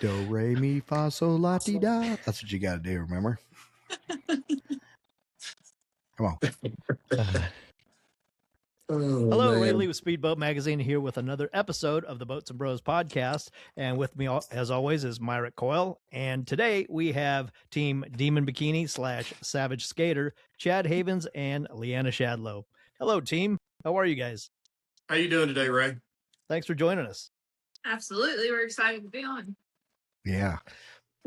Do, re, mi, fa, sol, la, ti, da. That's what you got to do, remember? Come on. Hello, Ray Lee with Speedboat Magazine here with another episode of the Boats and Bros podcast. And with me, as always, is Myrick Coyle. And today we have Team Demon Bikini / Savage Skater, Chad Havens and Leanna Shadlow. Hello, team. How are you guys? How you doing today, Ray? Thanks for joining us. Absolutely. We're excited to be on. Yeah.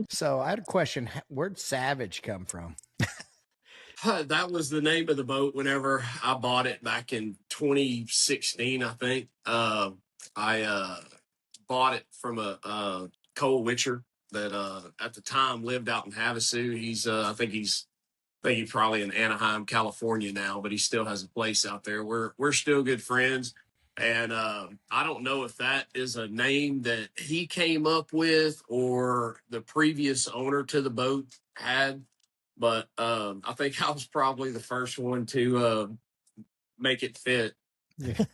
So I had a question. Where'd Savage come from? That was the name of the boat whenever I bought it back in 2016, I think. I bought it from a Cole Witcher that at the time lived out in Havasu. I think he's probably in Anaheim, California now, but he still has a place out there. We're still good friends. And I don't know if that is a name that he came up with or the previous owner to the boat had. But I think I was probably the first one to make it fit. Yeah.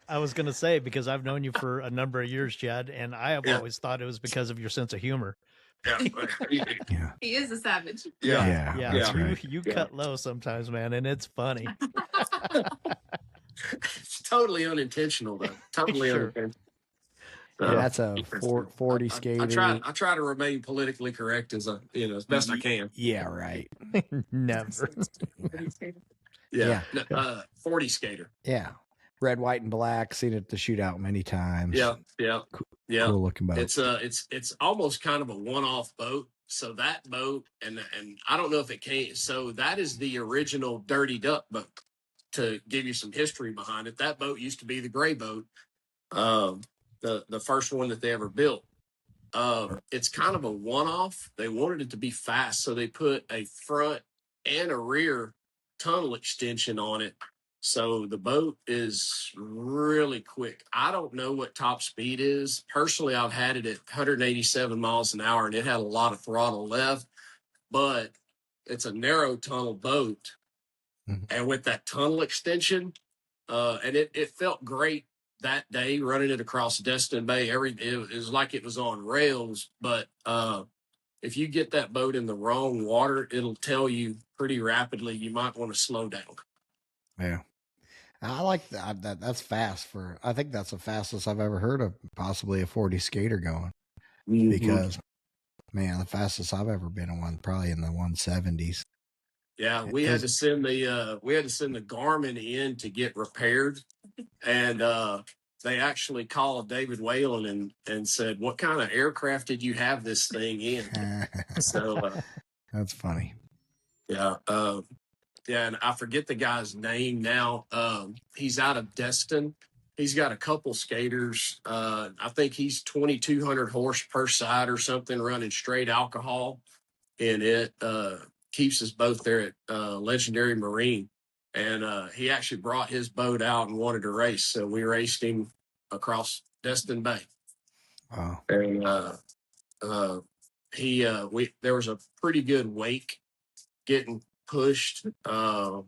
I was going to say, because I've known you for a number of years, Chad, and I have always thought it was because of your sense of humor. Yeah. He is a savage. Yeah. Right. You cut low sometimes, man, and it's funny. It's totally unintentional, though. Totally unintentional. Yeah, that's a 40 skater. I try to remain politically correct as best I can. Yeah, right. Never. Yeah. 40 skater. Yeah. Red, white, and black. Seen it at the shootout many times. Yeah. Cool looking boat. It's almost kind of a one-off boat. So that boat, and I don't know if it came. So that is the original Dirty Duck boat. To give you some history behind it, that boat used to be the gray boat. The first one that they ever built. It's kind of a one-off. They wanted it to be fast, so they put a front and a rear tunnel extension on it. So the boat is really quick. I don't know what top speed is. Personally, I've had it at 187 miles an hour, and it had a lot of throttle left, but it's a narrow tunnel boat. Mm-hmm. And with that tunnel extension, and it felt great that day running it across Destin Bay. It was like it was on rails, but if you get that boat in the wrong water, it'll tell you pretty rapidly you might want to slow down. Yeah, I like that. That's fast I think that's the fastest I've ever heard of possibly a 40 skater going. Mm-hmm. Because, man, the fastest I've ever been on one probably in the 170s. Yeah, we had to send the Garmin in to get repaired, and they actually called David Whalen and said, "What kind of aircraft did you have this thing in?" So that's funny. Yeah, and I forget the guy's name now. He's out of Destin. He's got a couple skaters. I think he's 2,200 horse per side or something, running straight alcohol in it. Keeps his boat there at Legendary Marine, and he actually brought his boat out and wanted to race, so we raced him across Destin Bay. Wow! And there was a pretty good wake getting pushed by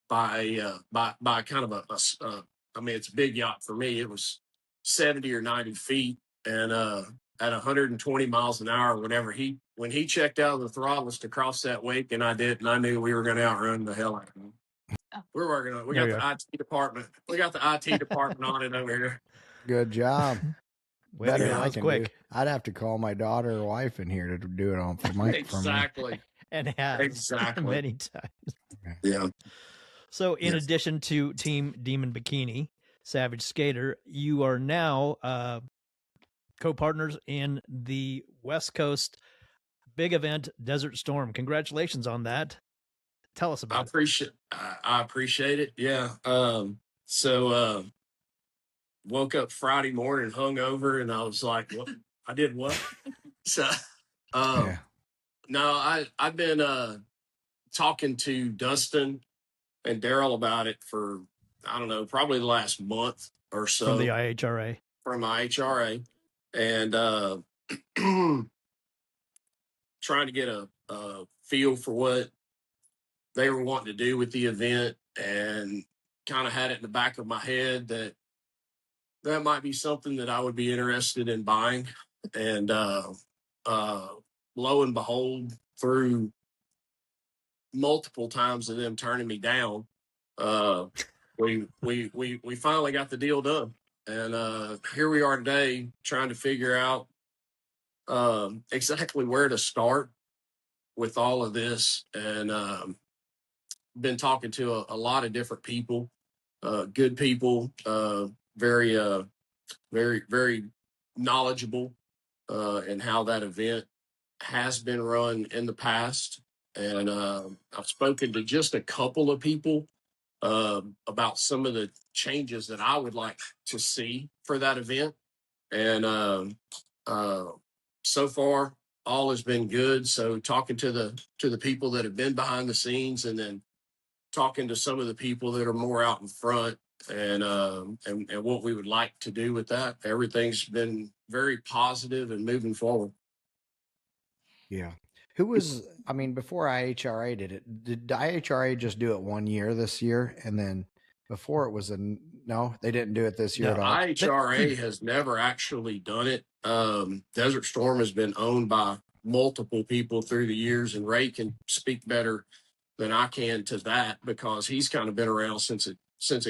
kind of it's a big yacht for me. It was 70 or 90 feet, and at 120 miles an hour, when he checked out of the throttles to cross that wake, and I did, and I knew we were going to outrun the hell out of him. We're working on it. We got the IT department. We got the IT department on it over here. Good job. Better than I can quick. do. I'd have to call my daughter or wife in here to do it on for my exactly. And have many times. Yeah. So, in addition to Team Demon Bikini, Savage Skater, you are now co-partners in the West Coast big event, Desert Storm. Congratulations on that. Tell us about it. I appreciate it. Yeah. So woke up Friday morning hungover, and I was like, "What? I did what?" So, no, I've been talking to Dustin and Daryl about it for, I don't know, probably the last month or so. From the IHRA. From IHRA. And trying to get a feel for what they were wanting to do with the event, and kind of had it in the back of my head that that might be something that I would be interested in buying. And lo and behold, through multiple times of them turning me down, uh, we finally got the deal done. And here we are today, trying to figure out exactly where to start with all of this. And been talking to a lot of different people, good people, very very knowledgeable in how that event has been run in the past. And I've spoken to just a couple of people about some of the changes that I would like to see for that event. And uh, so far, all has been good. So talking to the people that have been behind the scenes, and then talking to some of the people that are more out in front, and what we would like to do with that. Everything's been very positive and moving forward. Yeah. Who was, I mean, before IHRA did it, did IHRA just do it 1 year this year? And then before it was no, they didn't do it this year No, at all. IHRA has never actually done it. Desert Storm has been owned by multiple people through the years, and Ray can speak better than I can to that because he's kind of been around since it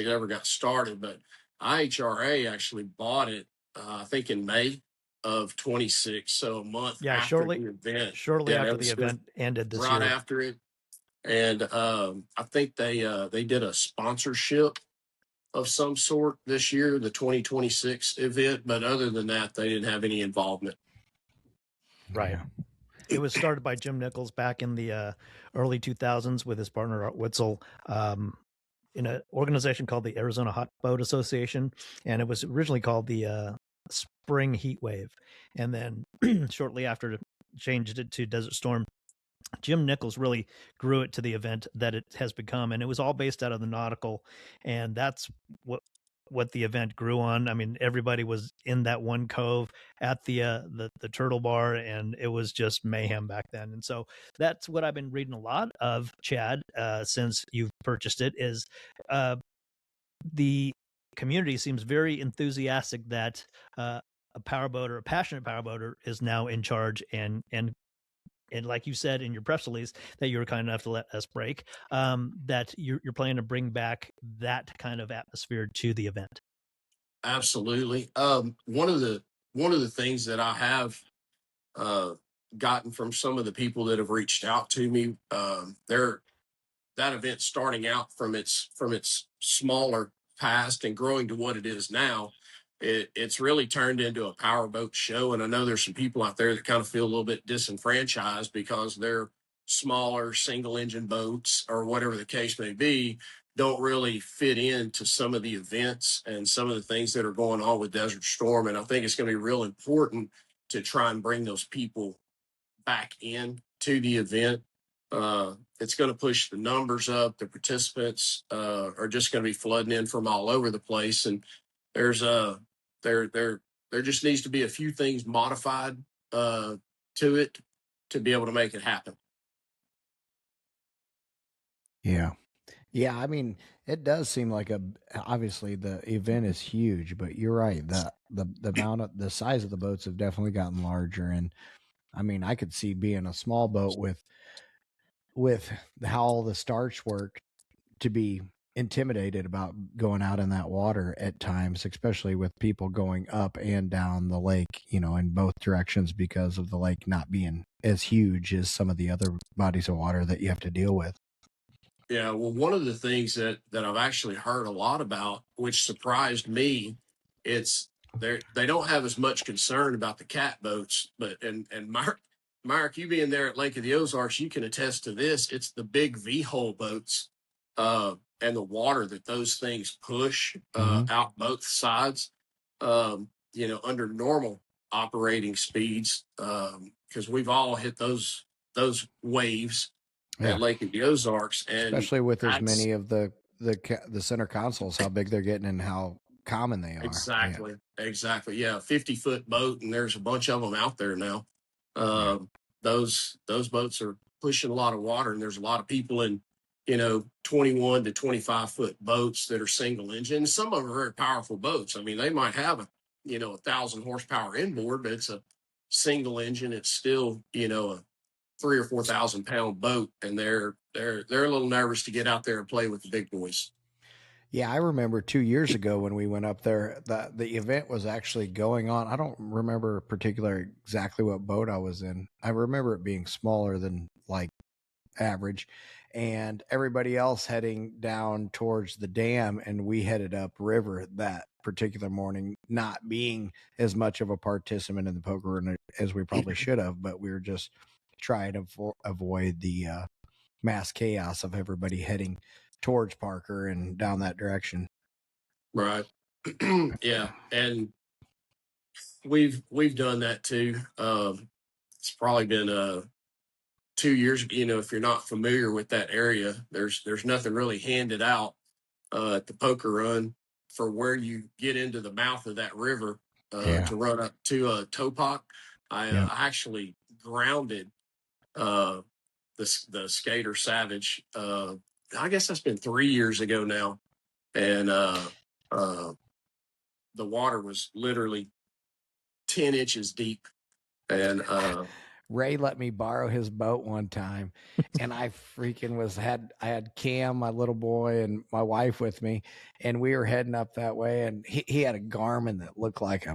ever got started. But IHRA actually bought it, I think, in May of 26, so a month after the event. Shortly after the event ended this right year. after it. And I think they did a sponsorship of some sort this year, the 2026 event. But other than that, they didn't have any involvement. Right. Yeah. It was started by Jim Nichols back in the early 2000s with his partner Art Witzel in an organization called the Arizona Hot Boat Association. And it was originally called the Spring Heat Wave. And then shortly after, changed it to Desert Storm. Jim Nichols really grew it to the event that it has become, and it was all based out of the nautical, and that's what the event grew on. I mean, everybody was in that one cove at the Turtle Bar, and it was just mayhem back then. And so that's what I've been reading a lot of, Chad, since you've purchased it. Is the community seems very enthusiastic that a powerboater, a passionate powerboater, is now in charge, and like you said in your press release that you were kind enough to let us break, that you're planning to bring back that kind of atmosphere to the event. Absolutely. One of the things that I have gotten from some of the people that have reached out to me, that event starting out from its smaller past and growing to what it is now, it's really turned into a powerboat show. And I know there's some people out there that kind of feel a little bit disenfranchised because they're smaller single engine boats or whatever the case may be, don't really fit into some of the events and some of the things that are going on with Desert Storm. And I think it's going to be real important to try and bring those people back in to the event. It's going to push the numbers up. The participants are just going to be flooding in from all over the place, and there's there just needs to be a few things modified to it to be able to make it happen. Yeah. Yeah, I mean, it does seem like obviously the event is huge, but you're right. The amount of the size of the boats have definitely gotten larger, and I mean, I could see being a small boat with how all the starch work to be intimidated about going out in that water at times, especially with people going up and down the lake, in both directions because of the lake not being as huge as some of the other bodies of water that you have to deal with. Yeah, well, one of the things that I've actually heard a lot about, which surprised me, it's they don't have as much concern about the cat boats, but and Mark, you being there at Lake of the Ozarks, you can attest to this. It's the big V-hull boats and the water that those things push out both sides, under normal operating speeds, because we've all hit those waves at Lake of the Ozarks, and especially with as many of the center consoles, how big they're getting and how common they are. Exactly. Yeah, 50-foot boat, and there's a bunch of them out there now. Those boats are pushing a lot of water, and there's a lot of people in 21 to 25-foot boats that are single engine. Some of them are very powerful boats. I mean, they might have a 1,000 horsepower inboard, but it's a single engine. It's still, a 3,000 or 4,000 pound boat, and they're a little nervous to get out there and play with the big boys. Yeah, I remember 2 years ago when we went up there, the event was actually going on. I don't remember particularly exactly what boat I was in. I remember it being smaller than like average, and everybody else heading down towards the dam, and we headed up river that particular morning, not being as much of a participant in the poker run as we probably should have, but we were just trying to avoid the mass chaos of everybody heading towards Parker and down that direction. Right. Yeah, and we've done that too. It's probably been 2 years. If you're not familiar with that area, there's nothing really handed out at the poker run for where you get into the mouth of that river to run up to Topak. I actually grounded the Skater Savage. I guess that's been 3 years ago now, and the water was literally 10 inches deep, and Ray let me borrow his boat one time, and I freaking I had Cam, my little boy, and my wife with me, and we were heading up that way, and he had a Garmin that looked like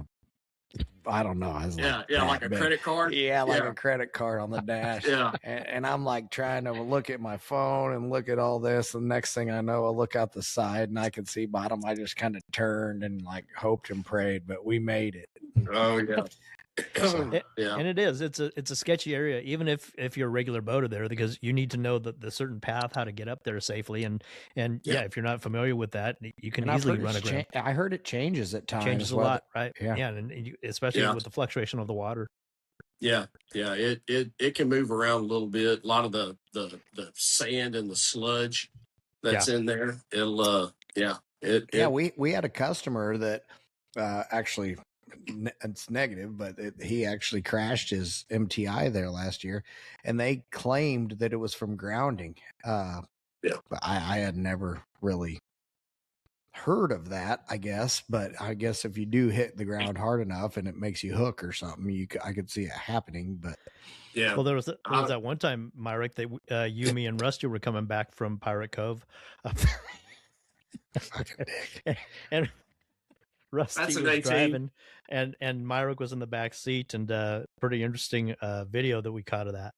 I don't know. I was like a credit card. Yeah, like a credit card on the dash. And I'm like trying to look at my phone and look at all this. And next thing I know, I look out the side and I could see bottom. I just kind of turned and like hoped and prayed, but we made it. Oh yeah. And it's a sketchy area, even if you're a regular boater there, because you need to know the certain path how to get up there safely, and if you're not familiar with that, you can easily run aground. I heard it changes at times. Changes a lot, right? Yeah, and especially with the fluctuation of the water. Yeah, it can move around a little bit. A lot of the sand and the sludge that's in there. It'll we had a customer that actually, it's negative, but he actually crashed his MTI there last year, and they claimed that it was from grounding. But I had never really heard of that, I guess. But I guess if you do hit the ground hard enough and it makes you hook or something, I could see it happening. But well, there was that one time, Myrick, that you, me, and Rusty were coming back from Pirate Cove, and Rusty was driving, and Myrick was in the back seat, and pretty interesting video that we caught of that.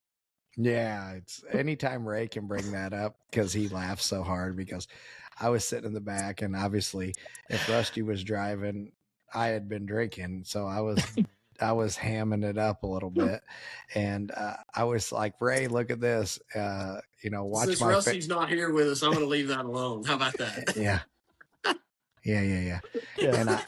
Yeah, it's anytime Ray can bring that up because he laughs so hard, because I was sitting in the back, and obviously if Rusty was driving, I had been drinking, so I was hamming it up a little bit, and I was like, Ray, look at this, watch. Since Rusty's not here with us, I'm going to leave that alone. How about that? Yeah. And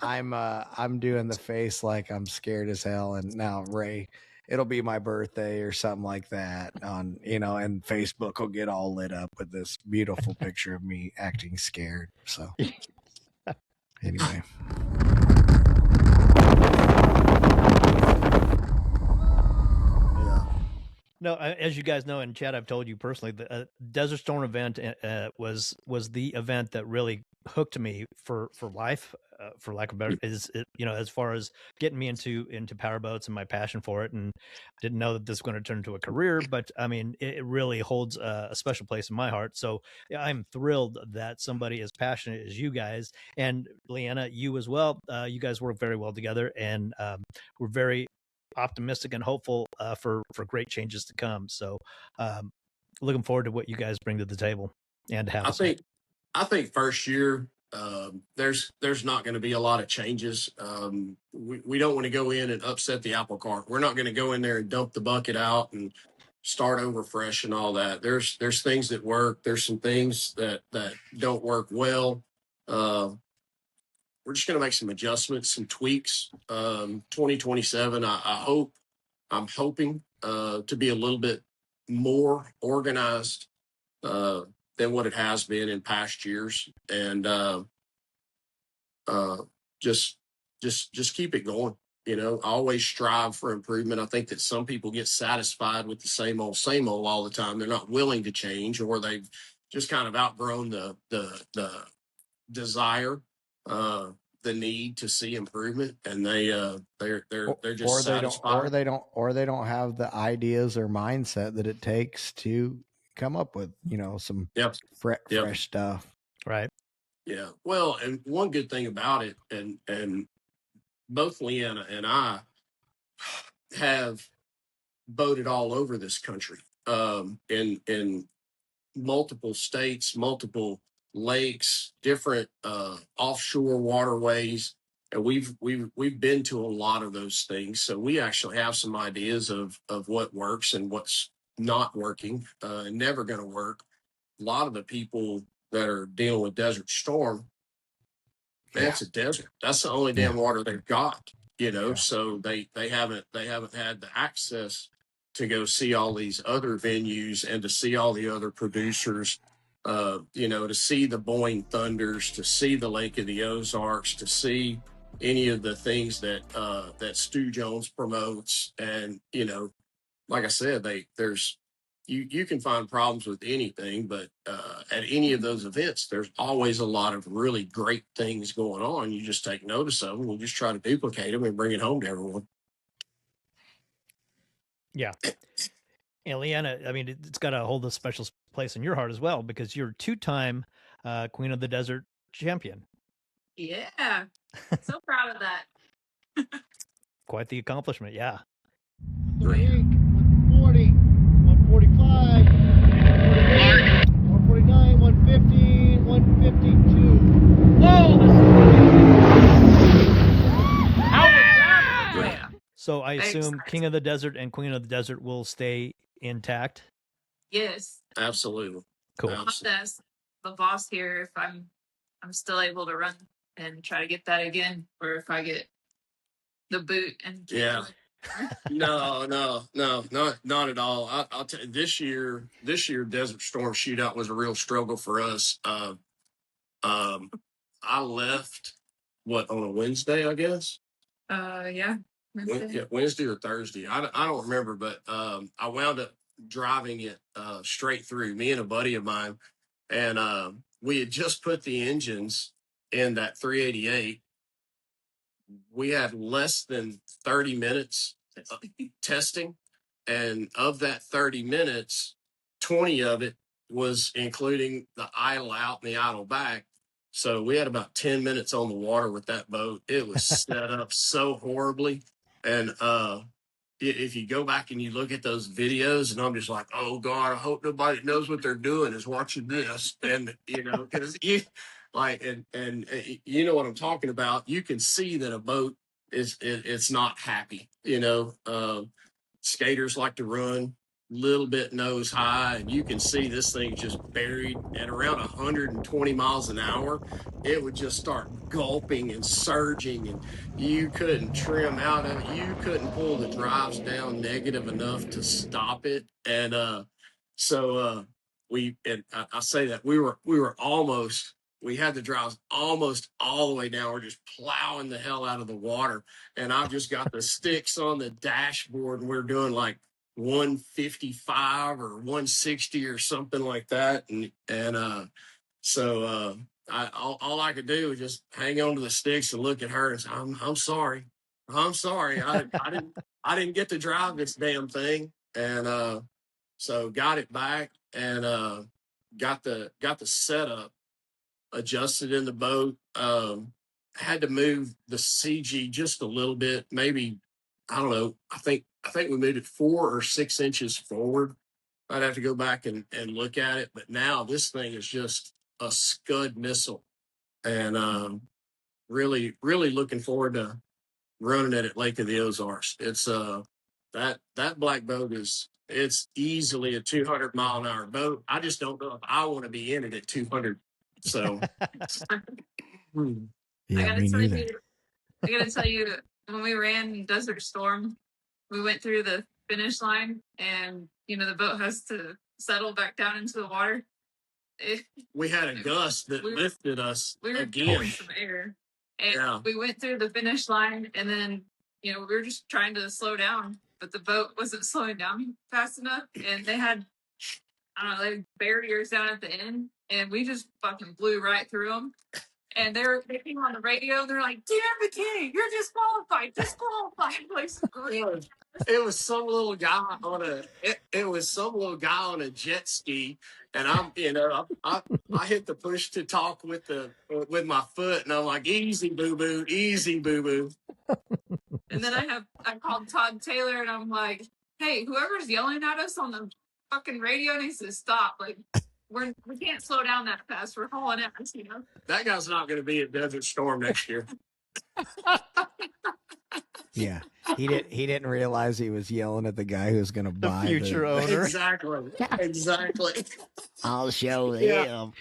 I'm doing the face like I'm scared as hell. And now, Ray, it'll be my birthday or something like that on, and Facebook will get all lit up with this beautiful picture of me acting scared. So anyway. No, as you guys know, and Chad, I've told you personally, the Desert Storm event was the event that really hooked me for life, for lack of better, as far as getting me into powerboats and my passion for it. And didn't know that this was going to turn into a career, but I mean, it really holds a special place in my heart. So I'm thrilled that somebody as passionate as you guys, and Leanna, you as well, you guys work very well together, and we're very optimistic and hopeful for great changes to come. So looking forward to what you guys bring to the table and have. I think first year there's not going to be a lot of changes. We don't want to go in and upset the apple cart. We're not going to go in there and dump the bucket out and start over fresh and all that. There's things that work. There's some things that don't work well. We're just going to make some adjustments, some tweaks. 2027, I'm hoping to be a little bit more organized than what it has been in past years, and just keep it going. You know, always strive for improvement. I think that some people get satisfied with the same old all the time. They're not willing to change, or they've just kind of outgrown the desire, the need to see improvement, and they're just satisfied. Or they don't have the ideas or mindset that it takes to come up with, you know, some Yep. fresh stuff. Right. Yeah. Well, and one good thing about it, and both Leanna and I have boated all over this country, in multiple states, multiple lakes, different offshore waterways, and we've been to a lot of those things. So we actually have some ideas of what works and what's not working, and never going to work. A lot of the people that are dealing with Desert Storm, man, it's a desert. That's the only damn water they've got, you know. So they haven't had the access to go see all these other venues and to see all the other producers, you know, to see the Boeing Thunders, to see the Lake of the Ozarks, to see any of the things that that Stu Jones promotes. And, you know, like I said, there's you can find problems with anything, but at any of those events, there's always a lot of really great things going on. You just take notice of them. We'll just try to duplicate them and bring it home to everyone. Yeah. And Leanna, I mean, it's got to hold a special place in your heart as well, because you're 2-time Queen of the Desert champion. Yeah. So proud of that. Quite the accomplishment. Yeah. 38, 140, 145, 148, 149, 150, 152. Whoa! How was that? Yeah. So I assume King of the Desert and Queen of the Desert will stay intact. Yes. Absolutely. Cool. I'll have to ask the boss here if I'm still able to run and try to get that again, or if I get the boot and Yeah. No, not at all. I'll tell you, this year Desert Storm Shootout was a real struggle for us. I left on a Wednesday, I guess. Yeah. Wednesday or Thursday. I don't remember, but I wound up driving it straight through. Me and a buddy of mine, and we had just put the engines in that 388. We had less than 30 minutes testing, and of that 30 minutes, 20 of it was including the idle out and the idle back. So we had about 10 minutes on the water with that boat. It was set up so horribly. And if you go back and you look at those videos, and I'm just like, oh God, I hope nobody knows what they're doing is watching this. And, you know, because like, and you know what I'm talking about. You can see that a boat it's not happy, you know. Skaters like to run a little bit nose high, and you can see this thing just buried at around 120 miles an hour. It would just start gulping and surging, and you couldn't trim out of it. You couldn't pull the drives down negative enough to stop it. And so I say that we were almost, we had the drives almost all the way down. We're just plowing the hell out of the water. And I've just got the sticks on the dashboard, and we're doing like 155 or 160 or something like that. So all I could do was just hang on to the sticks and look at her and say, I'm sorry. I'm sorry. I didn't get to drive this damn thing. And so got it back, and got the setup adjusted in the boat. Had to move the CG just a little bit, maybe, I don't know. I think we moved it 4 or 6 inches forward. I'd have to go back and look at it, but now this thing is just a Scud missile, and really looking forward to running it at Lake of the Ozarks. It's that black boat it's easily a 200-mile-an-hour boat. I just don't know if I want to be in it at 200. So Yeah, me neither. I gotta tell you, when we ran Desert Storm, we went through the finish line, and you know the boat has to settle back down into the water. We had a gust that lifted us we were again. some air, and we went through the finish line, and then you know, we were just trying to slow down, but the boat wasn't slowing down fast enough. And they had, I don't know, like barriers down at the end, and we just fucking blew right through them. And they came on the radio. They're like, "Dear Bikini, you're disqualified. Like, it was some little guy on it was some little guy on a jet ski, and I hit the push to talk with my foot, and I'm like, easy boo boo, easy boo boo. And then I called Todd Taylor, and I'm like, hey, whoever's yelling at us on the fucking radio needs to stop. Like, we can't slow down that fast. We're hauling ass, you know. That guy's not going to be at Desert Storm next year. Yeah, he didn't realize he was yelling at the guy who's going to buy the future owner. Exactly. I'll show him.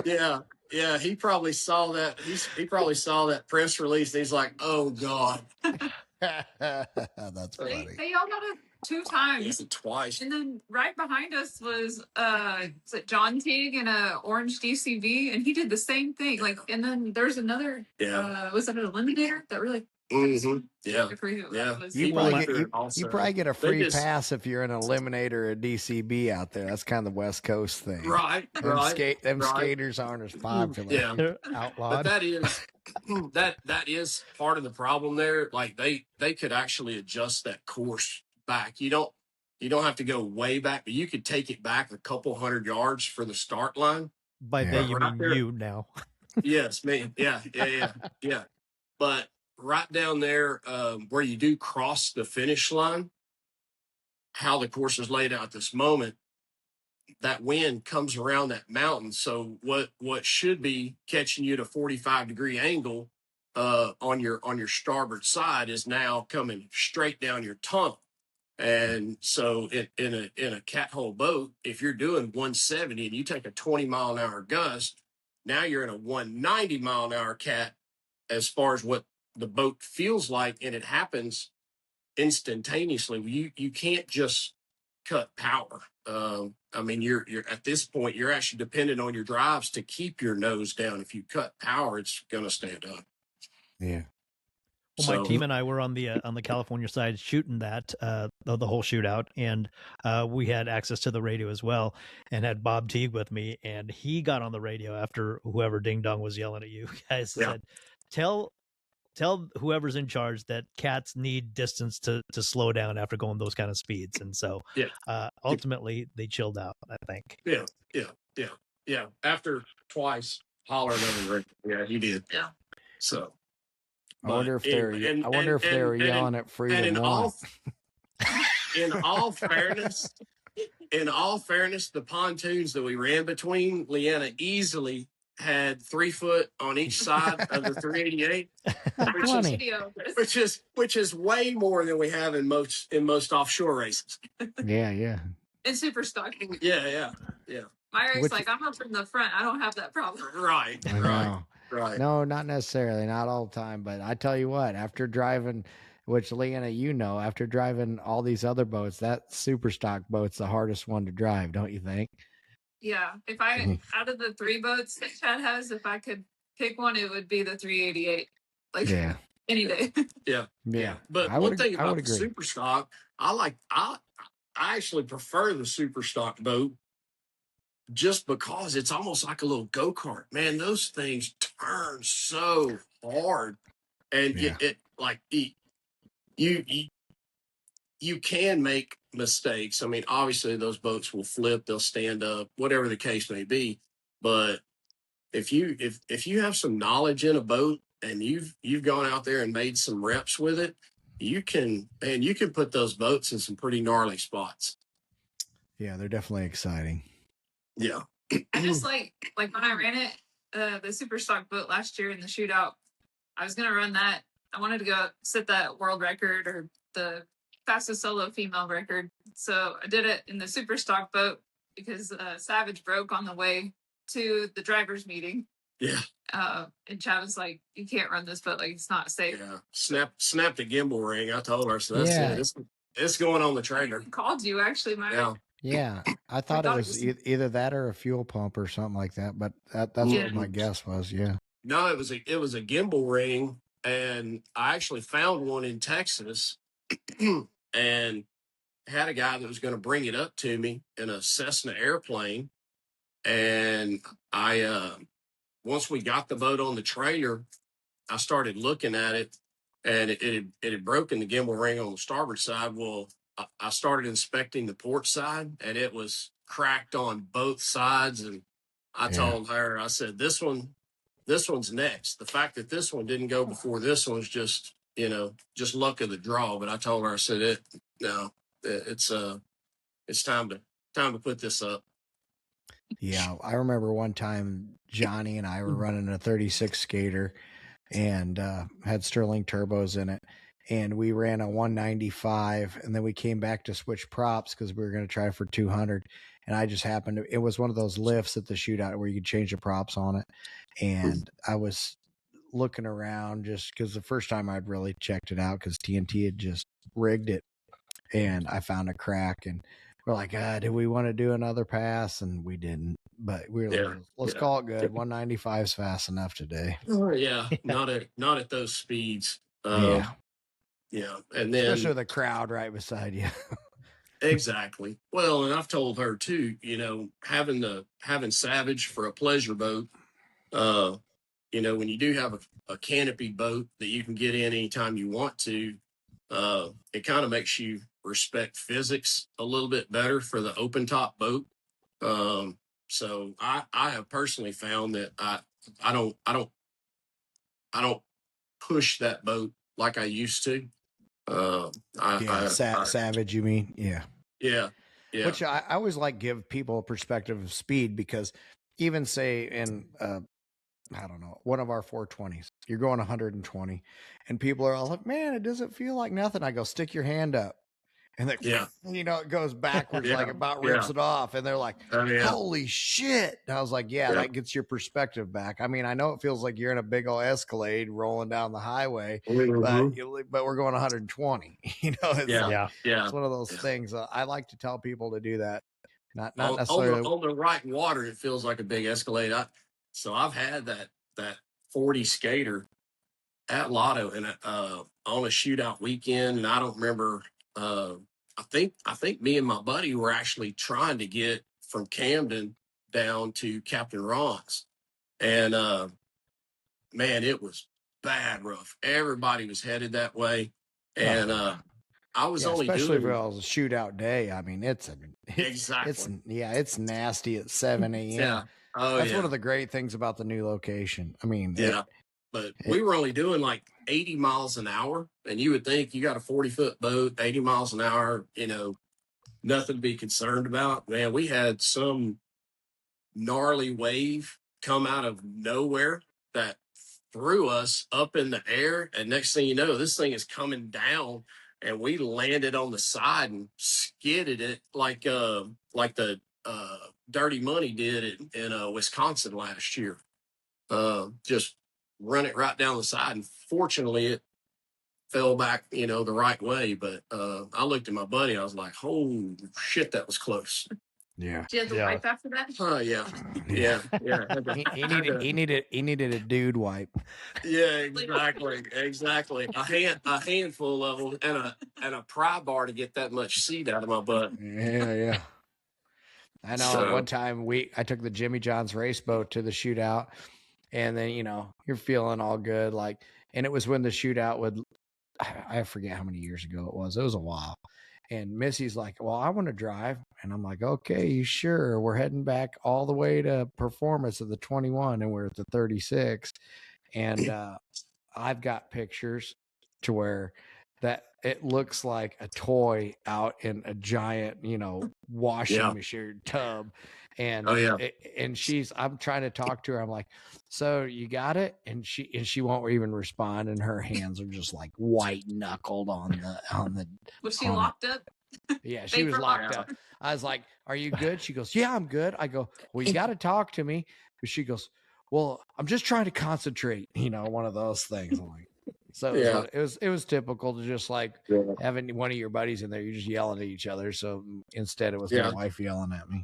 Yeah. He probably saw that. He probably saw that press release. And he's like, "Oh God." That's funny. They yelled at us 2 times. Twice. And then right behind us was John Teague in a orange DCV, and he did the same thing. Like, and then there's another. Was that an eliminator that really? Mm-hmm. Yeah. You probably get a free pass if you're an eliminator or DCB out there. That's kind of the West Coast thing, right? Them skaters aren't as popular. Yeah, they're outlawed. But that is part of the problem there. Like they could actually adjust that course back. You don't have to go way back, but you could take it back a couple 100 yards for the start line. By that you mean you now. Yes, me. Yeah. But right down there where you do cross the finish line, how the course is laid out at this moment, that wind comes around that mountain. So what should be catching you at a 45-degree angle on your starboard side is now coming straight down your tunnel. And so in a cat hole boat, if you're doing 170 and you take a 20-mile-an-hour gust, now you're in a 190-mile-an-hour cat as far as what the boat feels like, and it happens instantaneously. You can't just cut power. I mean, you're at this point, you're actually dependent on your drives to keep your nose down. If you cut power, it's going to stand up. Yeah. Well, my team and I were on the California side shooting that the whole shootout, and we had access to the radio as well, and had Bob Teague with me, and he got on the radio after whoever ding dong was yelling at you guys said, tell whoever's in charge that cats need distance to slow down after going those kind of speeds, and so ultimately they chilled out, I think. Yeah. After twice hollering over it, yeah, he did. Yeah. So. I wonder if they were yelling at Freedom One. In all fairness, the pontoons that we ran between Leanna easily had 3 foot on each side of the 388, which is way more than we have in most offshore races. Yeah. And super stock. Yeah. My race, I'm up in the front. I don't have that problem. Right. Right. No, not necessarily, not all the time. But I tell you what, after driving, which Leanna, after driving all these other boats, that super stock boat's the hardest one to drive, don't you think? Yeah. If out of the 3 boats that Chad has, if I could pick one, it would be the 388. Any day. Yeah. But one thing about the super stock, I actually prefer the super stock boat. Just because it's almost like a little go-kart, man. Those things turn so hard, and you can make mistakes. I mean, obviously those boats will flip, they'll stand up, whatever the case may be. But if you have some knowledge in a boat and you've gone out there and made some reps with it, you can put those boats in some pretty gnarly spots. Yeah, they're definitely exciting. Yeah. I just like when I ran it, the super stock boat last year in the shootout, I was going to run that. I wanted to go set that world record or the fastest solo female record. So I did it in the super stock boat because Savage broke on the way to the driver's meeting. Yeah. And Chad was like, you can't run this boat. Like, it's not safe. Yeah. Snap the gimbal ring. I told her. So that's it. It's going on the trailer. I called you actually, Mike. Yeah, I thought it was either that or a fuel pump or something like that, but that's what my guess was. Yeah. No, it was a gimbal ring and I actually found one in Texas and had a guy that was going to bring it up to me in a Cessna airplane. And once we got the boat on the trailer, I started looking at it, and it had broken the gimbal ring on the starboard side. Well, I started inspecting the port side, and it was cracked on both sides. And I told her, I said, this one's next. The fact that this one didn't go before this one's just, just luck of the draw. But I told her, I said, it's time to put this up. Yeah, I remember one time Johnny and I were running a 36 skater and had Sterling turbos in it. And we ran a 195, and then we came back to switch props because we were going to try for 200. And I just happened to, it was one of those lifts at the shootout where you could change the props on it. And I was looking around just because the first time I'd really checked it out because TNT had just rigged it. And I found a crack, and we're like, do we want to do another pass? And we didn't, but we were like, let's call it good. 195 is fast enough today. Oh yeah, not at those speeds. Yeah, and then especially the crowd right beside you. Exactly. Well, and I've told her too. Having Savage for a pleasure boat. When you do have a canopy boat that you can get in anytime you want to, it kind of makes you respect physics a little bit better for the open top boat. So I have personally found that I don't push that boat like I used to. Savage, you mean? Yeah. Which I always like give people a perspective of speed, because even say in I don't know, one of our 420s, you're going 120, and people are all like, man, it doesn't feel like nothing. I go, stick your hand up. And it goes backwards, like about rips it off. And they're like, holy shit. And I was like, that gets your perspective back. I mean, I know it feels like you're in a big old Escalade rolling down the highway, but we're going 120. It's one of those things. I like to tell people to do that. Not necessarily on the right water. It feels like a big Escalade. So I've had that 40 skater at Lotto and on a shootout weekend, and I don't remember. I think me and my buddy were actually trying to get from Camden down to Captain Ron's, and man, it was bad rough. Everybody was headed that way, and I was only especially doing if it was a shootout day. I mean, it's nasty at 7 a.m. That's one of the great things about the new location. I mean, but we were only doing like 80 miles an hour, and you would think you got a 40-foot boat, 80 miles an hour, nothing to be concerned about. Man, we had some gnarly wave come out of nowhere that threw us up in the air, and next thing you know, this thing is coming down, and we landed on the side and skidded it like the Dirty Money did in Wisconsin last year. Just run it right down the side, and fortunately it fell back, the right way. But I looked at my buddy, I was like, holy shit, that was close. Yeah. Did you have to wipe after that? Oh yeah. He needed a dude wipe. Yeah, exactly. A handful of them and a pry bar to get that much seed out of my butt. Yeah. I know. One time I took the Jimmy John's race boat to the shootout, and then you're feeling all good, and it was when the shootout would. I forget how many years ago it was. It was a while. And Missy's like, well, I want to drive. And I'm like, okay, you sure? We're heading back all the way to Performance of the 21, and we're at the 36. And I've got pictures to where that it looks like a toy out in a giant, washing machine tub. And I'm trying to talk to her. I'm like, so you got it? And she won't even respond. And her hands are just like white knuckled on the. Was she locked up? Yeah, she was locked up. I was like, are you good? She goes, yeah, I'm good. I go, well, you got to talk to me. She goes, well, I'm just trying to concentrate. One of those things. I'm like, so it was typical to just having one of your buddies in there. You just yelling at each other. So instead, it was my wife yelling at me.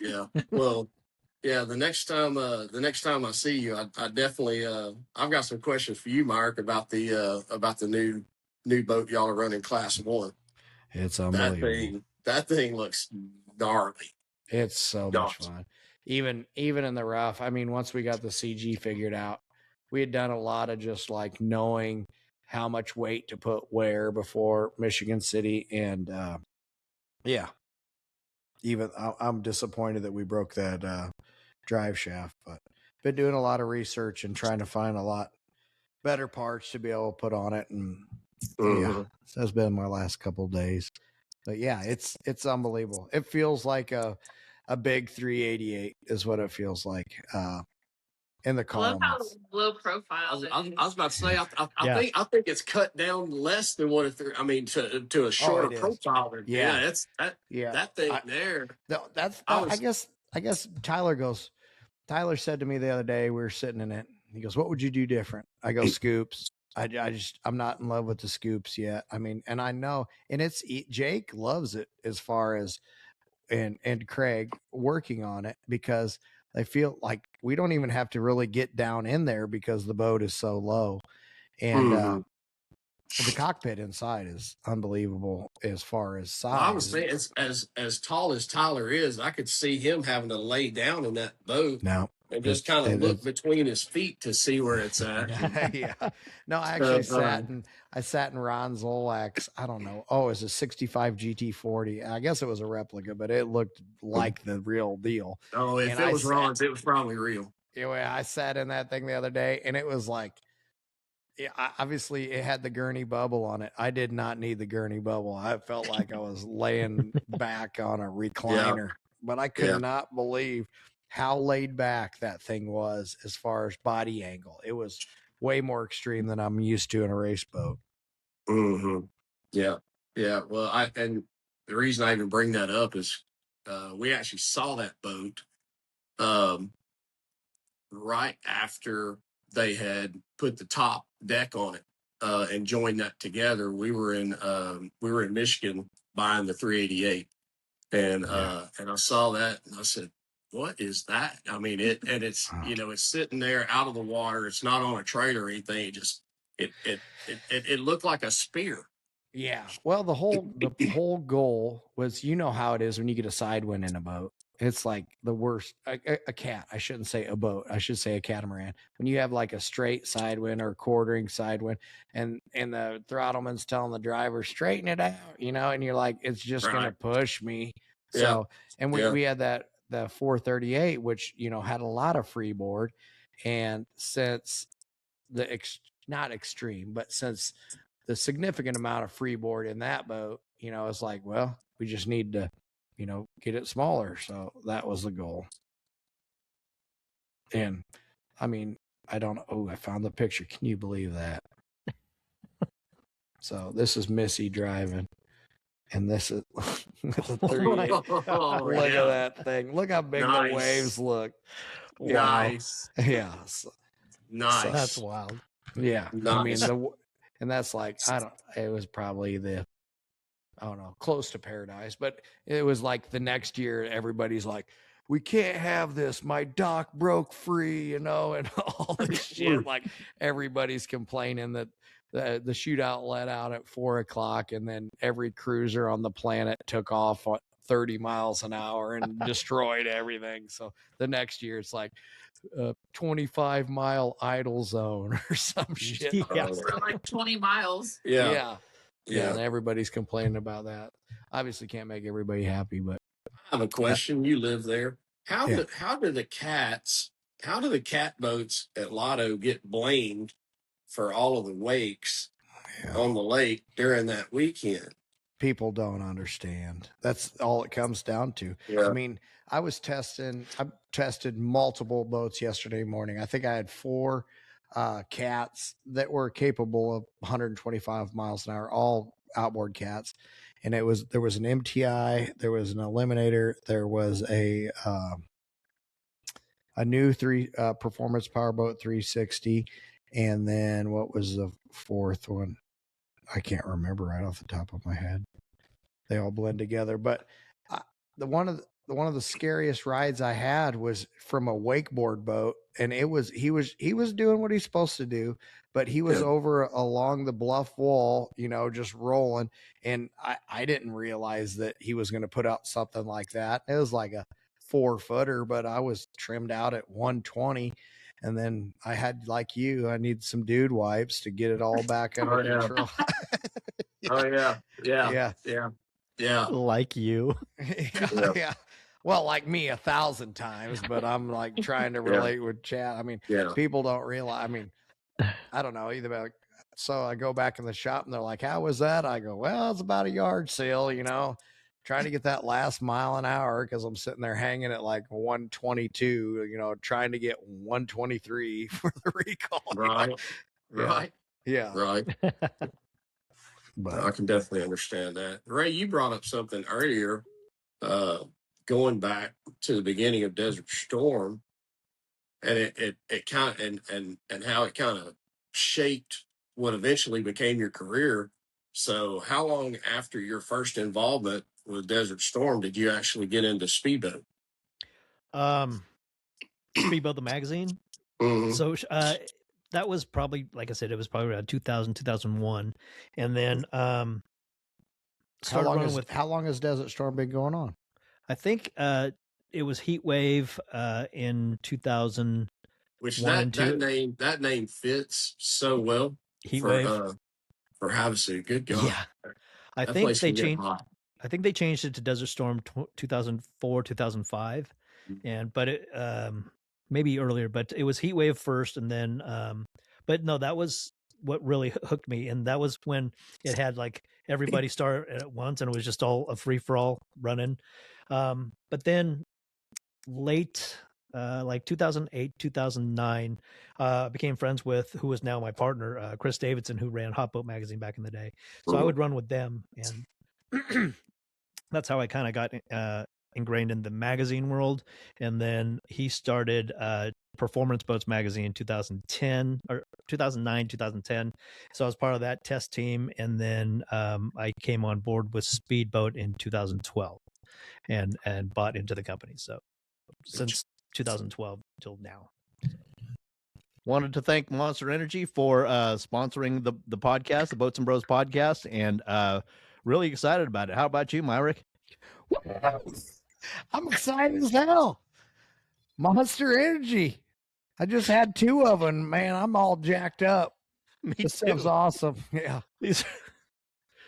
Yeah. Well, Yeah, the next time I see you, I definitely I've got some questions for you, Mark, about the new boat y'all are running Class 1. It's unbelievable. That thing looks gnarly. It's so much fun. Even in the rough. I mean, once we got the CG figured out, we had done a lot of just like knowing how much weight to put where before Michigan City, and yeah. Even I'm disappointed that we broke that drive shaft, but been doing a lot of research and trying to find a lot better parts to be able to put on it, and yeah, this has been my last couple of days. But yeah, it's unbelievable. It feels like a big 388 is what it feels like in the column. I love how low profile. I was about to say, I think it's cut down less than what if I mean to a shorter profile. Yeah, it's that thing there. I guess Tyler said to me the other day, we were sitting in it. He goes, "What would you do different?" I go, "Scoops." I'm not in love with the scoops yet. I mean, and I know, and Jake loves it as far as, and Craig working on it, because they feel like we don't even have to really get down in there because the boat is so low. And the cockpit inside is unbelievable as far as size. I was saying, as tall as Tyler is, I could see him having to lay down in that boat. No. And just kind of look between his feet to see where it's at. Yeah. No, I actually sat in Ron Zolak's, I don't know. Oh, it was a 65 GT40. I guess it was a replica, but it looked like the real deal. Oh, if it was Ron's, it was probably real. Anyway, I sat in that thing the other day, and it was like, yeah, obviously it had the gurney bubble on it. I did not need the gurney bubble. I felt like I was laying back on a recliner, but I could not believe how laid back that thing was as far as body angle. It was way more extreme than I'm used to in a race boat. Mm-hmm. Yeah. Yeah. Well, and the reason I even bring that up is we actually saw that boat right after they had put the top deck on it and joined that together. We were in Michigan buying the 388, and I saw that and I said, "What is that?" I mean, it's it's sitting there out of the water. It's not on a trailer or anything. It looked like a spear. Yeah. Well, the whole goal was, you know how it is when you get a side wind in a boat. It's like the worst. A cat. I shouldn't say a boat. I should say a catamaran. When you have like a straight side wind or quartering side wind, and the throttleman's telling the driver, straighten it out, and you're like, it's just going to push me. Yeah. So, and we had the 438, which, had a lot of freeboard. And since not extreme, but since the significant amount of freeboard in that boat, it's like, well, we just need to, get it smaller. So that was the goal. And I mean, I don't know. Oh, I found the picture. Can you believe that? So this is Missy driving. And this is with a 38. Look at that thing. Look how big the waves look. Wow. Nice. Yeah. Nice. So that's wild. Yeah. Nice. I mean, and that's like, it was probably close to paradise, but it was like the next year, everybody's like, we can't have this. My dock broke free, and all this shit. Like everybody's complaining that the shootout let out at 4:00, and then every cruiser on the planet took off at 30 miles an hour and destroyed everything. So the next year it's like 25-mile idle zone or some shit. Yeah. For like 20 miles. Yeah. And everybody's complaining about that. Obviously can't make everybody happy, but I have a question. You live there. How do the cat boats at Lotto get blamed for all of the wakes on the lake during that weekend? People don't understand. That's all it comes down to. Yeah. I mean, I tested multiple boats yesterday morning. I think I had 4 cats that were capable of 125 miles an hour, all outboard cats. And there was an MTI, there was an Eliminator, there was a new performance powerboat 360, and then what was the fourth one? I can't remember right off the top of my head. They all blend together, but one of the scariest rides I had was from a wakeboard boat, and he was doing what he's supposed to do, but he was over along the bluff wall, just rolling, and I didn't realize that he was going to put out something like that. It was like a 4-footer, but I was trimmed out at 120. And then I had, like you, I need some dude wipes to get it all back under control. Yeah. Like you. Yeah. Well, like me 1,000 times, but I'm like trying to relate with Chad. I mean, people don't realize. I mean, I don't know either. But so I go back in the shop and they're like, "How was that?" I go, "Well, it's about a yard sale, trying to get that last mile an hour because I'm sitting there hanging at like 122, trying to get 123 for the recall." Right. But I can definitely understand that. Ray, you brought up something earlier, going back to the beginning of Desert Storm, and it kind of and how it kind of shaped what eventually became your career. So, how long after your first involvement with Desert Storm did you actually get into speedboat? Speedboat the magazine. Mm-hmm. So that was probably, like I said, it was probably around 2000, 2001. And then how long has Desert Storm been going on? I think it was Heat Wave in 2000. Which that name fits so well. Heat Wave for Havasu. Good God. Yeah. I think they changed it to Desert Storm 2004, 2005. But it maybe earlier, but it was Heat Wave first, and then but no, that was what really hooked me, and that was when it had like everybody start at once, and it was just all a free for all running. But then late like 2008, 2009, became friends with who is now my partner, Chris Davidson, who ran Hot Boat Magazine back in the day. So I would run with them, and that's how I kind of got ingrained in the magazine world. And then he started Performance Boats Magazine in 2010 or 2009, 2010. So I was part of that test team, and then I came on board with Speedboat in 2012 and bought into the company. So since 2012 till now. Wanted to thank Monster Energy for sponsoring the podcast, the Boats and Bros podcast, and really excited about it. How about you, Myrick? I'm excited as hell. Monster Energy. I just had 2 of them, man. I'm all jacked up. This sounds awesome. Yeah.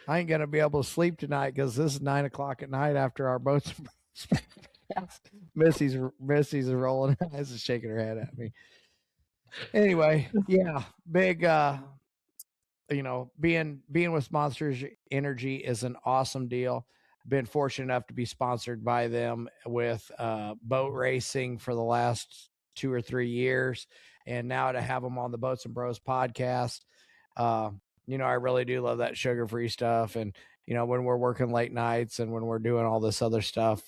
I ain't gonna be able to sleep tonight because this is 9 o'clock at night after our boats. Missy's rolling eyes and shaking her head at me. Anyway, yeah, big. Being with Monster Energy is an awesome deal. Been fortunate enough to be sponsored by them with boat racing for the last 2 or 3 years, and now to have them on the Boats and Bros podcast. I really do love that sugar-free stuff, and when we're working late nights and when we're doing all this other stuff,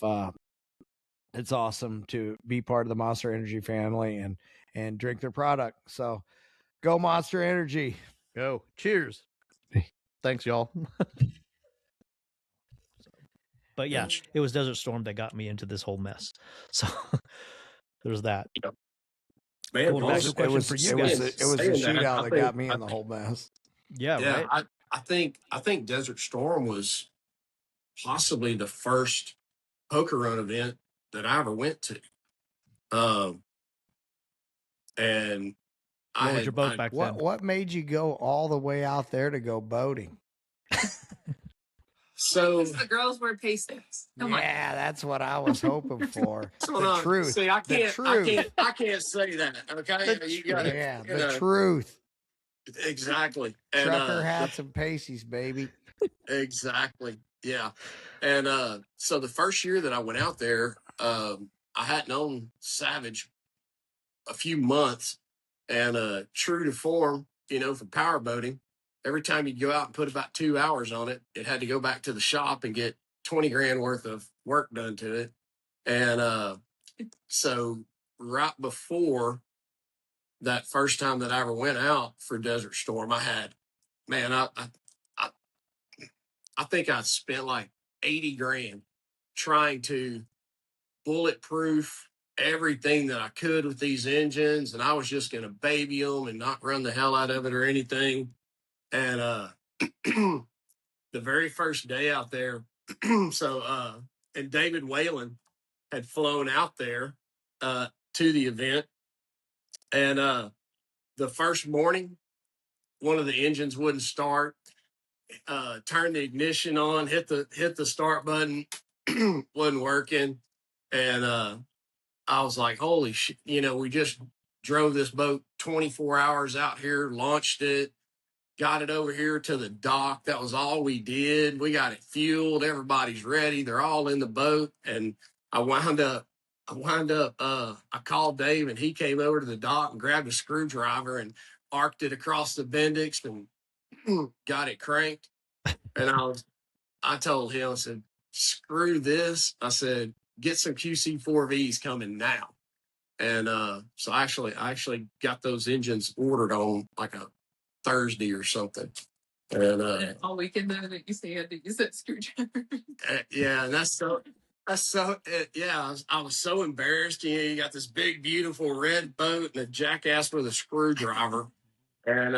it's awesome to be part of the Monster Energy family and drink their product. So go Monster Energy. Go. Cheers. Thanks, y'all. But yeah, it was Desert Storm that got me into this whole mess. So there's that. Man, it was the shootout that got me in the whole mess. Yeah, right. I think Desert Storm was possibly the first poker run event that I ever went to. And what was your boat back then? What made you go all the way out there to go boating? So the girls wear pasties. Yeah, that's what I was hoping for. The truth. See, I can't say that. Okay, you got it. Yeah, the truth. Exactly. Trucker hats and pasties, baby. Exactly. Yeah. And so the first year that I went out there, I hadn't known Savage a few months, and true to form, for power boating, every time you'd go out and put about 2 hours on it, it had to go back to the shop and get 20 grand worth of work done to it. And so right before that first time that I ever went out for Desert Storm, I think I spent like 80 grand trying to bulletproof everything that I could with these engines, and I was just going to baby them and not run the hell out of it or anything. And the very first day out there, and David Whalen had flown out there to the event, and the first morning, one of the engines wouldn't start. Turned the ignition on, hit the start button, wasn't working, and I was like, holy shit, we just drove this boat 24 hours out here, launched it, got it over here to the dock. That was all we did. We got it fueled. Everybody's ready. They're all in the boat. And I called Dave, and he came over to the dock and grabbed a screwdriver and arced it across the Bendix and got it cranked. And I told him, I said, screw this. I said, get some QC4Vs coming now. And so I actually got those engines ordered on like a Thursday or something. And all weekend though that you say you had to use that screwdriver. Yeah, and I was so embarrassed. You got this big, beautiful red boat and a jackass with a screwdriver. And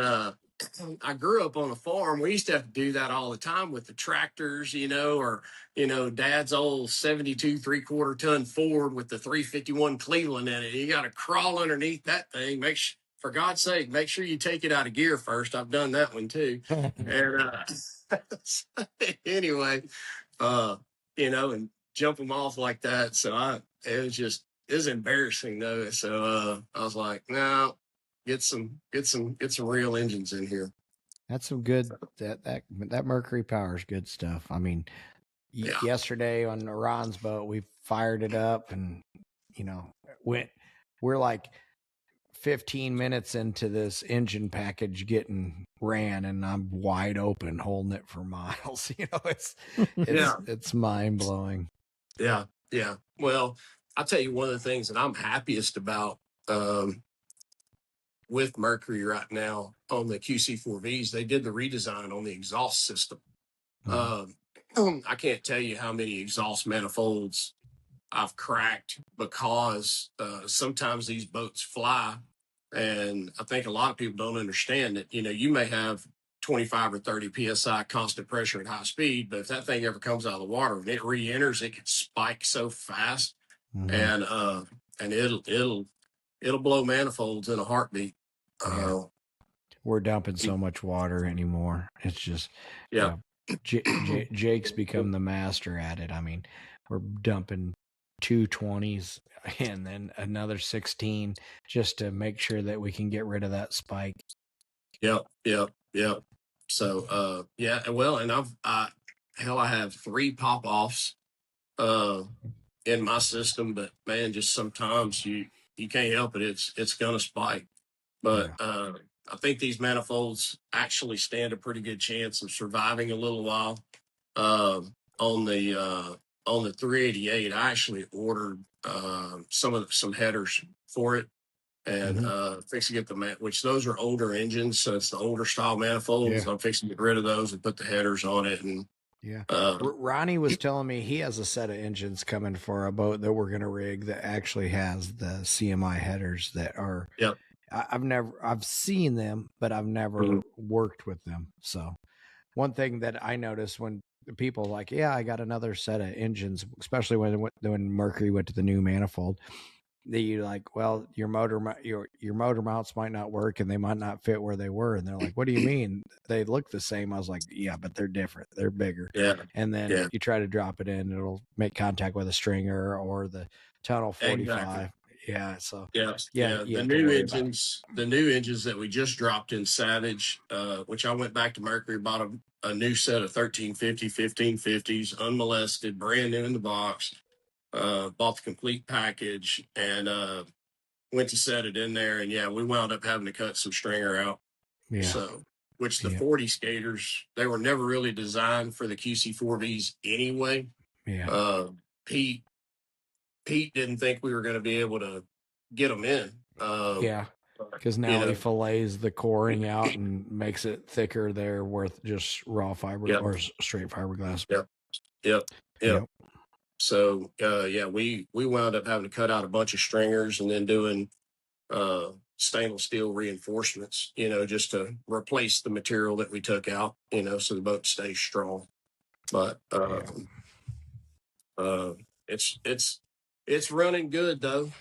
I grew up on a farm. We used to have to do that all the time with the tractors, or Dad's old 72 3/4 ton Ford with the 351 Cleveland in it. You got to crawl underneath that thing. For God's sake, make sure you take it out of gear first. I've done that one too. And anyway, and jump them off like that. So it was embarrassing though. So I was like, no. Get some real engines in here. That's some good. That Mercury Power is good stuff. I mean, yesterday on Ron's boat, we fired it up, and we're like 15 minutes into this engine package getting ran, and I'm wide open holding it for miles. It's mind blowing. Yeah. Well, I'll tell you one of the things that I'm happiest about. With Mercury right now on the QC4Vs, they did the redesign on the exhaust system. I can't tell you how many exhaust manifolds I've cracked because sometimes these boats fly. And I think a lot of people don't understand that, you may have 25 or 30 PSI constant pressure at high speed, but if that thing ever comes out of the water and it re-enters, it can spike so fast. And it'll blow manifolds in a heartbeat. We're dumping so much water anymore. It's just, Jake's become the master at it. I mean, we're dumping 220s and then another 16 just to make sure that we can get rid of that spike. Yep. So, well, and I have 3 pop-offs in my system, but man, just sometimes you can't help it. It's going to spike. But I think these manifolds actually stand a pretty good chance of surviving a little while. On the 388, I actually ordered some headers for it, and fixing to get which those are older engines, so it's the older style manifolds. I'm fixing to get rid of those and put the headers on it. And Ronnie was telling me he has a set of engines coming for a boat that we're going to rig that actually has the CMI headers that are. Yep. I've seen them, but I've never worked with them. So one thing that I noticed when people like, I got another set of engines, especially when Mercury went to the new manifold, that you like, well, your motor mounts might not work and they might not fit where they were. And they're like, what do you mean? They look the same. I was like, yeah, but they're different. They're bigger. Yeah. And then you try to drop it in, it'll make contact with a stringer or the tunnel 45. Exactly. Yeah. So the new engines that we just dropped in Savage, which I went back to Mercury, bought a new set of 1350 1550s, unmolested, brand new in the box. Bought the complete package and went to set it in there, and we wound up having to cut some stringer out. So which the 40 skaters, they were never really designed for the QC4Vs anyway. Pete didn't think we were going to be able to get them in. Because now he fillets the coring out and makes it thicker there with just raw fiber or straight fiberglass. Yep. So yeah, we wound up having to cut out a bunch of stringers and then doing stainless steel reinforcements, just to replace the material that we took out, so the boat stays strong. But it's running good though.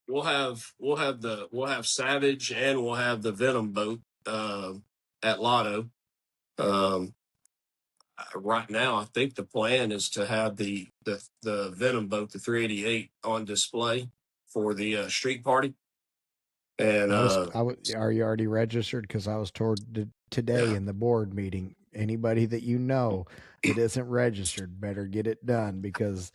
We'll have Savage and we'll have the Venom boat at Lotto. Right now, I think the plan is to have the Venom boat, the 388, on display for the street party. And are you already registered? Because I was told today in the board meeting, anybody that that isn't registered better get it done, because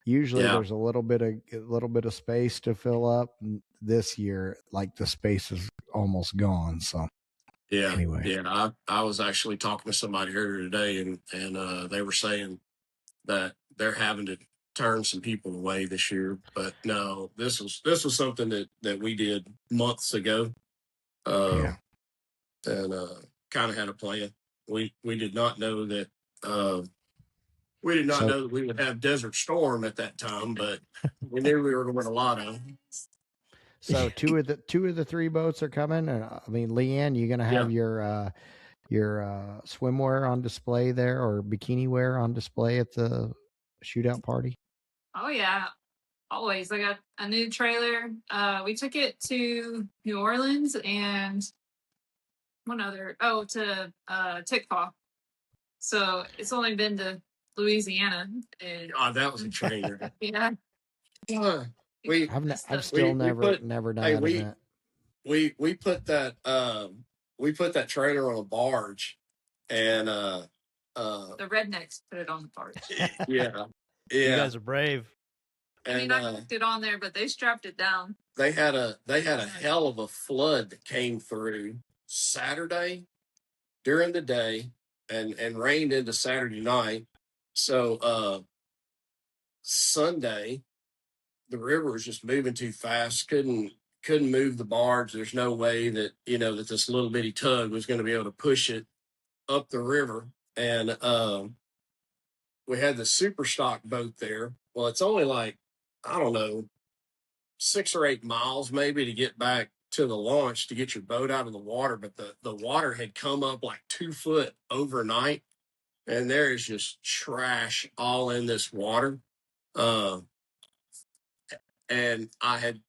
usually there's a little bit of space to fill up. This year, like, the space is almost gone. So anyway, I was actually talking to somebody earlier today, and they were saying that they're having to turn some people away this year. But no, this was something that we did months ago. And kind of had a plan. We did not know that know that we would have Desert Storm at that time, but we knew we were going to win a lotto. So two of the three boats are coming. And I mean, Leanne, you going to have your swimwear on display there, or bikini wear on display at the shootout party? Oh yeah, always. I got a new trailer. We took it to New Orleans and one other. Oh, to Tickfaw. So it's only been to Louisiana. And, that was a trainer. Yeah. I've still never done that event. We put that trailer on a barge, and the rednecks put it on the barge. Yeah. You guys are brave. I mean, I hooked it on there, but they strapped it down. They had a hell of a flood that came through Saturday during the day and rained into Saturday night. So Sunday, the river was just moving too fast. Couldn't move the barge. There's no way that that this little bitty tug was going to be able to push it up the river. And we had the super stock boat there. Well, it's only like, I don't know, 6 or 8 miles maybe to get back to the launch to get your boat out of the water. But the water had come up like 2 foot overnight, and there is just trash all in this water. And I'd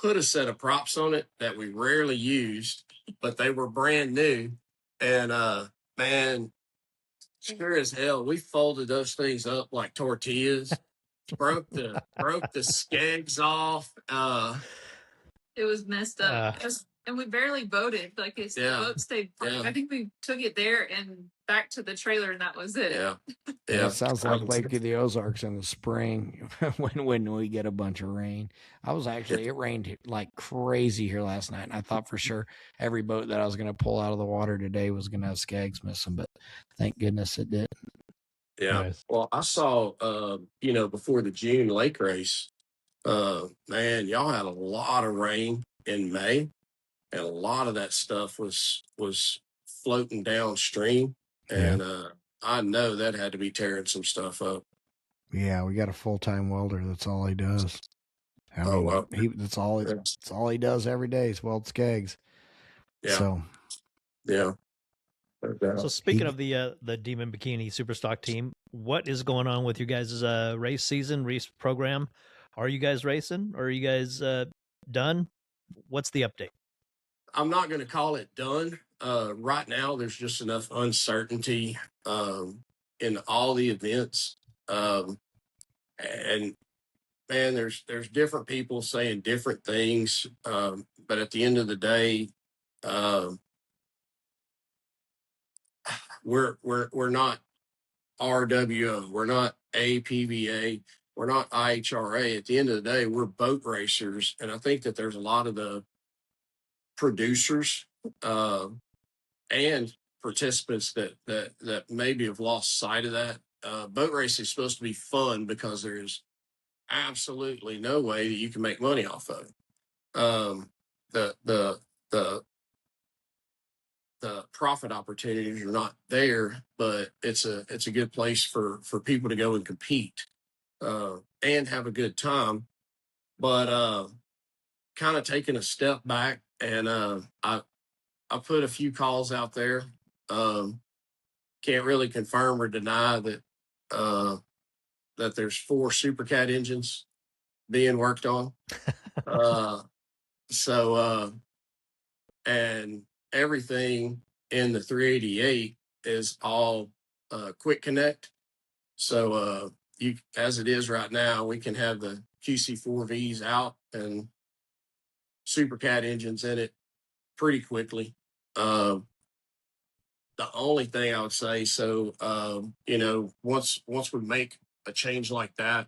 put a set of props on it that we rarely used, but they were brand new. And man, sure as hell, we folded those things up like tortillas. broke the skegs off. It was messed up. And we barely boated. Like, the boat stayed. I think we took it there and back to the trailer, and that was it. Yeah. It sounds like Lake of the Ozarks in the spring when we get a bunch of rain. It rained like crazy here last night, and I thought for sure every boat that I was going to pull out of the water today was going to have skegs missing, but thank goodness it didn't. Yeah. Nice. Well, I saw, before the June lake race, man, y'all had a lot of rain in May, and a lot of that stuff was floating downstream, and I know that had to be tearing some stuff up. Yeah, we got a full-time welder. That's all he does. That's all he does every day is weld skegs. Yeah. So, yeah. So speaking of the Demon Bikini Superstock team, what is going on with you guys' race program? Are you guys racing? Or are you guys done? What's the update? I'm not going to call it done. Right now, there's just enough uncertainty in all the events. And man, there's different people saying different things. But at the end of the day, we're not RWO. We're not APVA. We're not IHRA. At the end of the day, we're boat racers. And I think that there's a lot of the producers and participants that maybe have lost sight of that. Boat racing is supposed to be fun because there is absolutely no way that you can make money off of it. The profit opportunities are not there, but it's a good place for people to go and compete. and have a good time. But kind of taking a step back, and I put a few calls out there. Can't really confirm or deny that there's 4 Supercat engines being worked on. So and everything in the 388 is all quick connect. So you, as it is right now, we can have the QC4Vs out and Supercat engines in it pretty quickly. The only thing I would say, so once we make a change like that,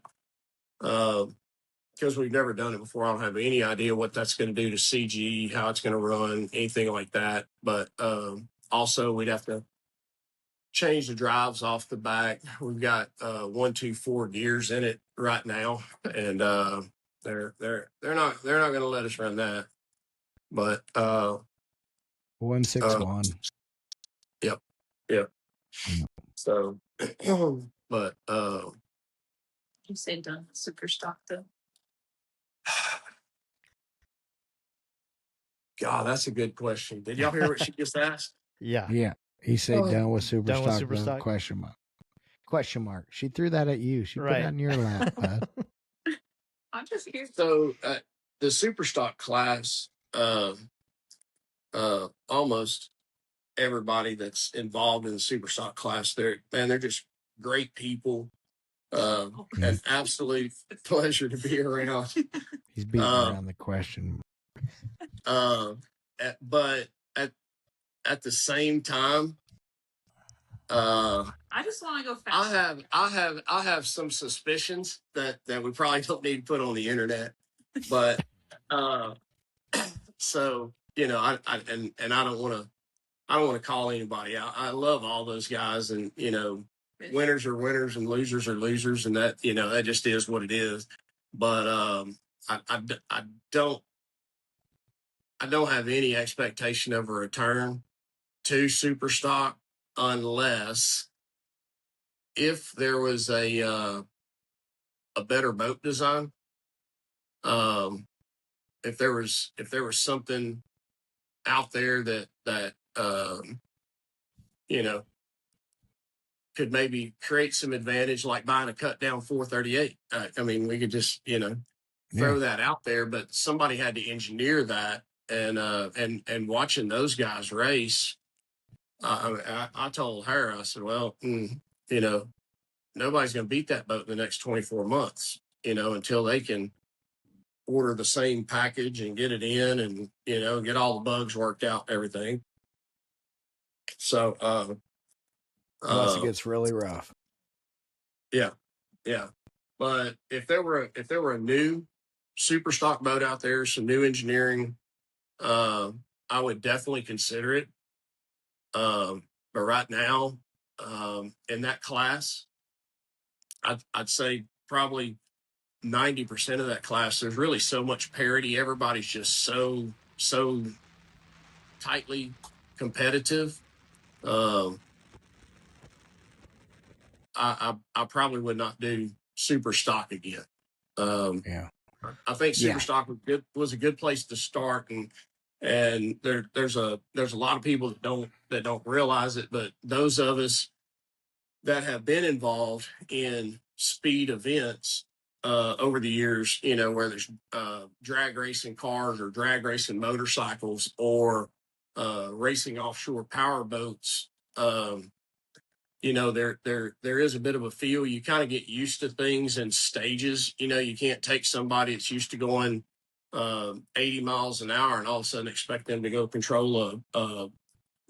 because we've never done it before, I don't have any idea what that's going to do to CG, how it's going to run, anything like that. But also, we'd have to change the drives off the back. We've got 1, 2, 4 gears in it right now, and they're not going to let us run that. But 161. Yep. So, but You say done super stock though. God, that's a good question. Did y'all hear what she just asked? Yeah. He said done with super Done with stock. super stock? Question mark. She threw that at you. She put Right. that in your lap, bud. I'm just curious. So the super stock class, almost everybody that's involved in the super stock class, they're just great people. An absolute pleasure to be around. He's beating around the question. But at the same time, I just want to go fast. I have some suspicions that we probably don't need to put on the internet, but so I don't want to call anybody out. I love all those guys, and winners are winners and losers are losers, and that that just is what it is. But I don't have any expectation of a return to super stock unless if there was a better boat design. If there was something out there that could maybe create some advantage, like buying a cut down 438. I mean, we could just throw that out there, but somebody had to engineer that, and watching those guys race. I told her, I said, well, nobody's going to beat that boat in the next 24 months, until they can order the same package and get it in and, get all the bugs worked out, everything. So, unless it gets really rough. Yeah. But if there were a new super stock boat out there, some new engineering, I would definitely consider it. But right now, in that class, I'd say probably 90% of that class, there's really so much parity. Everybody's just so tightly competitive. I probably would not do super stock again. I think super stock was a good place to start, and there's a lot of people that don't realize it, but those of us that have been involved in speed events over the years, where there's drag racing cars or drag racing motorcycles or racing offshore power boats, there is a bit of a feel. You kind of get used to things in stages. You can't take somebody that's used to going 80 miles an hour and all of a sudden expect them to go control a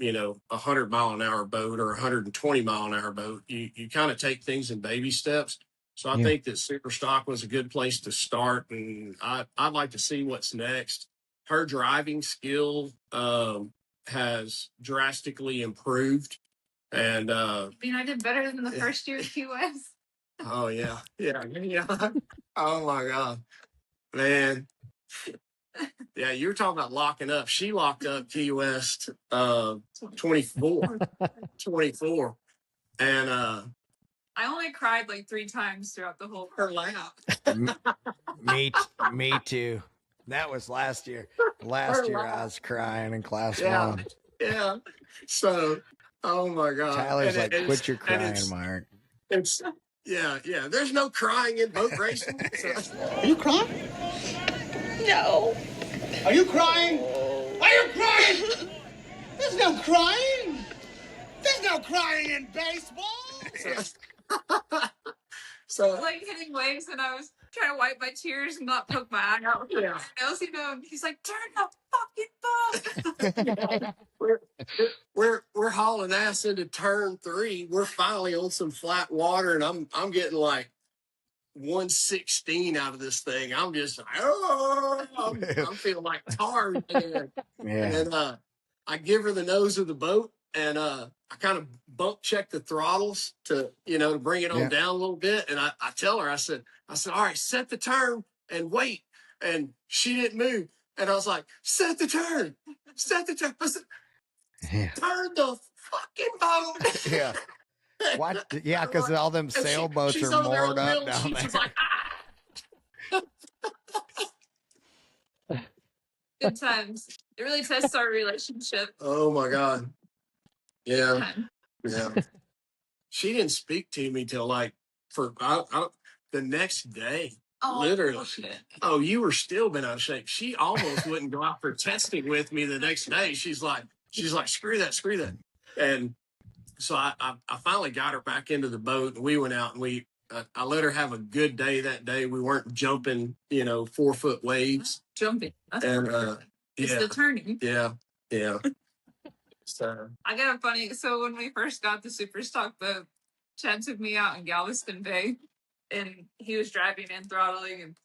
100-mile-an-hour boat or 120-mile-an-hour boat. You kind of take things in baby steps. So I think that super stock was a good place to start, and I'd like to see what's next. Her driving skill has drastically improved. And I did better than the first year at QS. Oh yeah. Oh my God, man. Yeah, you were talking about locking up. She locked up Key West 24, and I only cried like 3 times throughout the whole Her lap. Me too. That was last year. Last year I was crying in class 1. Yeah. So, oh my God. Tyler's like, quit your crying, Mark. It's yeah. There's no crying in boat racing. Are you crying? No. Are you crying? Are you crying? There's no crying. There's no crying in baseball. So like hitting waves, and I was trying to wipe my tears and not poke my eye out with my nose, and he's like, turn the fucking boat. we're hauling ass into turn 3. We're finally on some flat water, and I'm getting like 116 out of this thing. I'm just like, I'm feeling like tar. Yeah. And I give her the nose of the boat, and I kind of bump check the throttles to bring it on down a little bit. And I tell her, I said, all right, set the turn and wait. And she didn't move. And I was like, set the turn. I said, turn the fucking boat. Yeah. What? Yeah, because all them sailboats are moored up down there. Like, Good times. It really tests our relationship. Oh my God. Yeah. She didn't speak to me till like the next day. Oh, literally. Bullshit. Oh, you were still been out of shape. She almost wouldn't go out for testing with me the next day. She's like, screw that. And so I finally got her back into the boat, and we went out, and I let her have a good day that day. We weren't jumping, 4-foot waves. Jumping. That's And it's the turning. Yeah. So I got a funny. So when we first got the super stock boat, Chad took me out in Galveston Bay, and he was driving and throttling,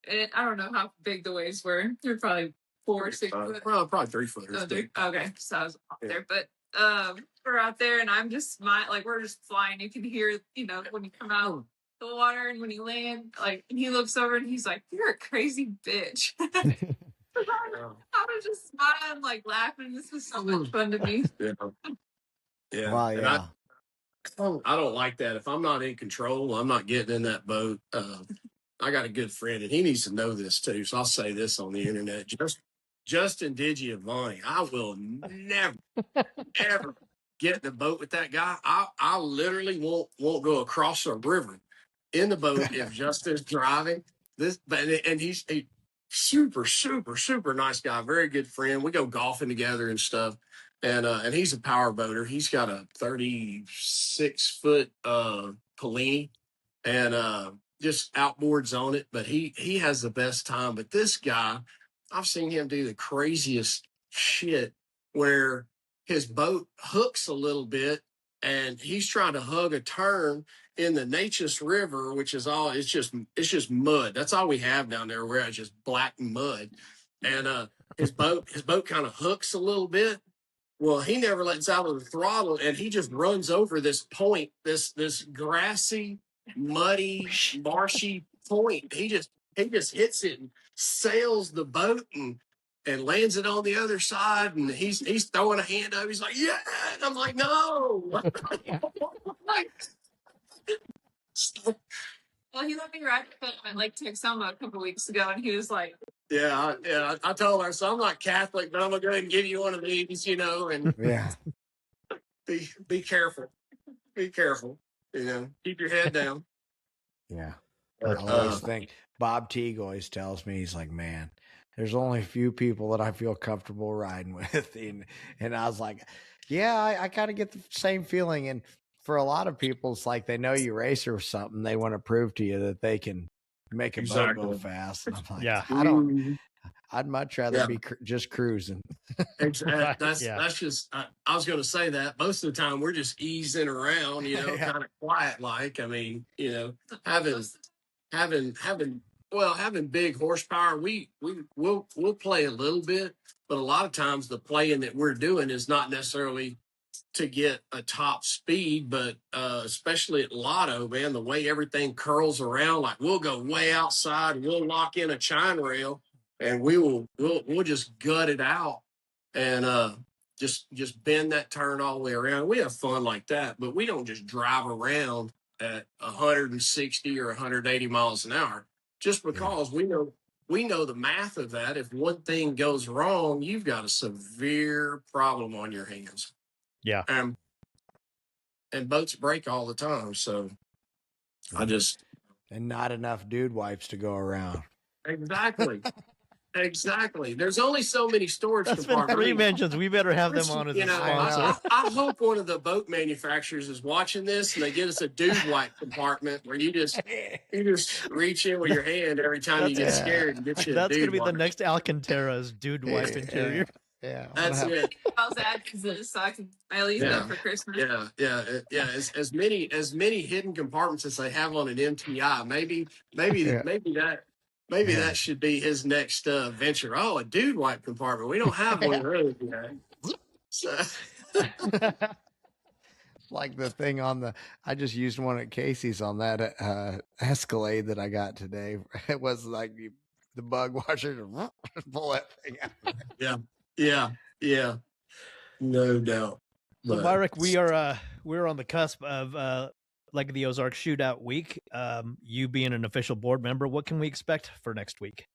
and I don't know how big the waves were. They're probably 4 or 6 foot. Probably 3 footers. Okay, so I was off there, but we're out there, and I'm just like we're just flying. You can hear, when you come out of the water and when you land, like, and he looks over and he's like, "You're a crazy bitch." I was just smiling, like laughing. This was so much fun to me. Yeah. Wow, yeah. I don't like that. If I'm not in control, I'm not getting in that boat. I got a good friend, and he needs to know this too. So I'll say this on the internet. Justin Digiovanni, I will never, ever get in the boat with that guy. I literally won't go across a river in the boat if Justin's driving. And he's a super, super, super nice guy. Very good friend. We go golfing together and stuff. And he's a power boater. He's got a 36-foot Pellini, and just outboards on it. But he has the best time. But this guy, I've seen him do the craziest shit where his boat hooks a little bit, and he's trying to hug a turn in the Neches River, which is it's just mud. That's all we have down there. Where it's just black mud, and his boat kind of hooks a little bit. Well, he never lets out of the throttle, and he just runs over this point, this grassy, muddy, marshy point. He just hits it and sails the boat and lands it on the other side. And he's throwing a hand up. He's like, yeah. And I'm like, no. Well, he let me ride with him at Lake Texoma a couple weeks ago, and he was like, Yeah. I told her, so I'm not Catholic, but I'm gonna go ahead and give you one of these, and Yeah. be careful. Be careful. Keep your head down. Yeah. I always think Bob Teague always tells me, he's like, man, there's only a few people that I feel comfortable riding with. And I was like, yeah, I kind of get the same feeling. And for a lot of people, it's like they know you race or something. They want to prove to you that they can make a boat go fast. And I'm like, Yeah. I'd much rather be just cruising. That's just, I was going to say that most of the time we're just easing around, kind of quiet. Like, I mean, having big horsepower, we'll play a little bit, but a lot of times the playing that we're doing is not necessarily to get a top speed, but especially at Lotto, man, the way everything curls around, like we'll go way outside, we'll lock in a chine rail, and we'll just gut it out and just bend that turn all the way around. We have fun like that, but we don't just drive around at 160 or 180 miles an hour, just because we know the math of that. If one thing goes wrong, you've got a severe problem on your hands. Yeah. And boats break all the time. So and not enough dude wipes to go around. Exactly. There's only so many storage That's been compartments. 3 mentions. We better have them on as a sponsor. I hope one of the boat manufacturers is watching this and they get us a dude wipe compartment where you just reach in with your hand every time you get scared and get you. That's gonna be the next Alcantara's dude wipe interior. Yeah, that's it. I'll add this so I leave them for Christmas. Yeah. As many hidden compartments as they have on an MTI. Maybe that should be his next venture. Oh, a dude wipe compartment. We don't have one of those yet. So. Like the thing I just used one at Casey's on that Escalade that I got today. It was like the bug washer to pull that thing out. Yeah. No doubt. So, Myrick, we're on the cusp of like the Ozarks Shootout week. You being an official board member, what can we expect for next week?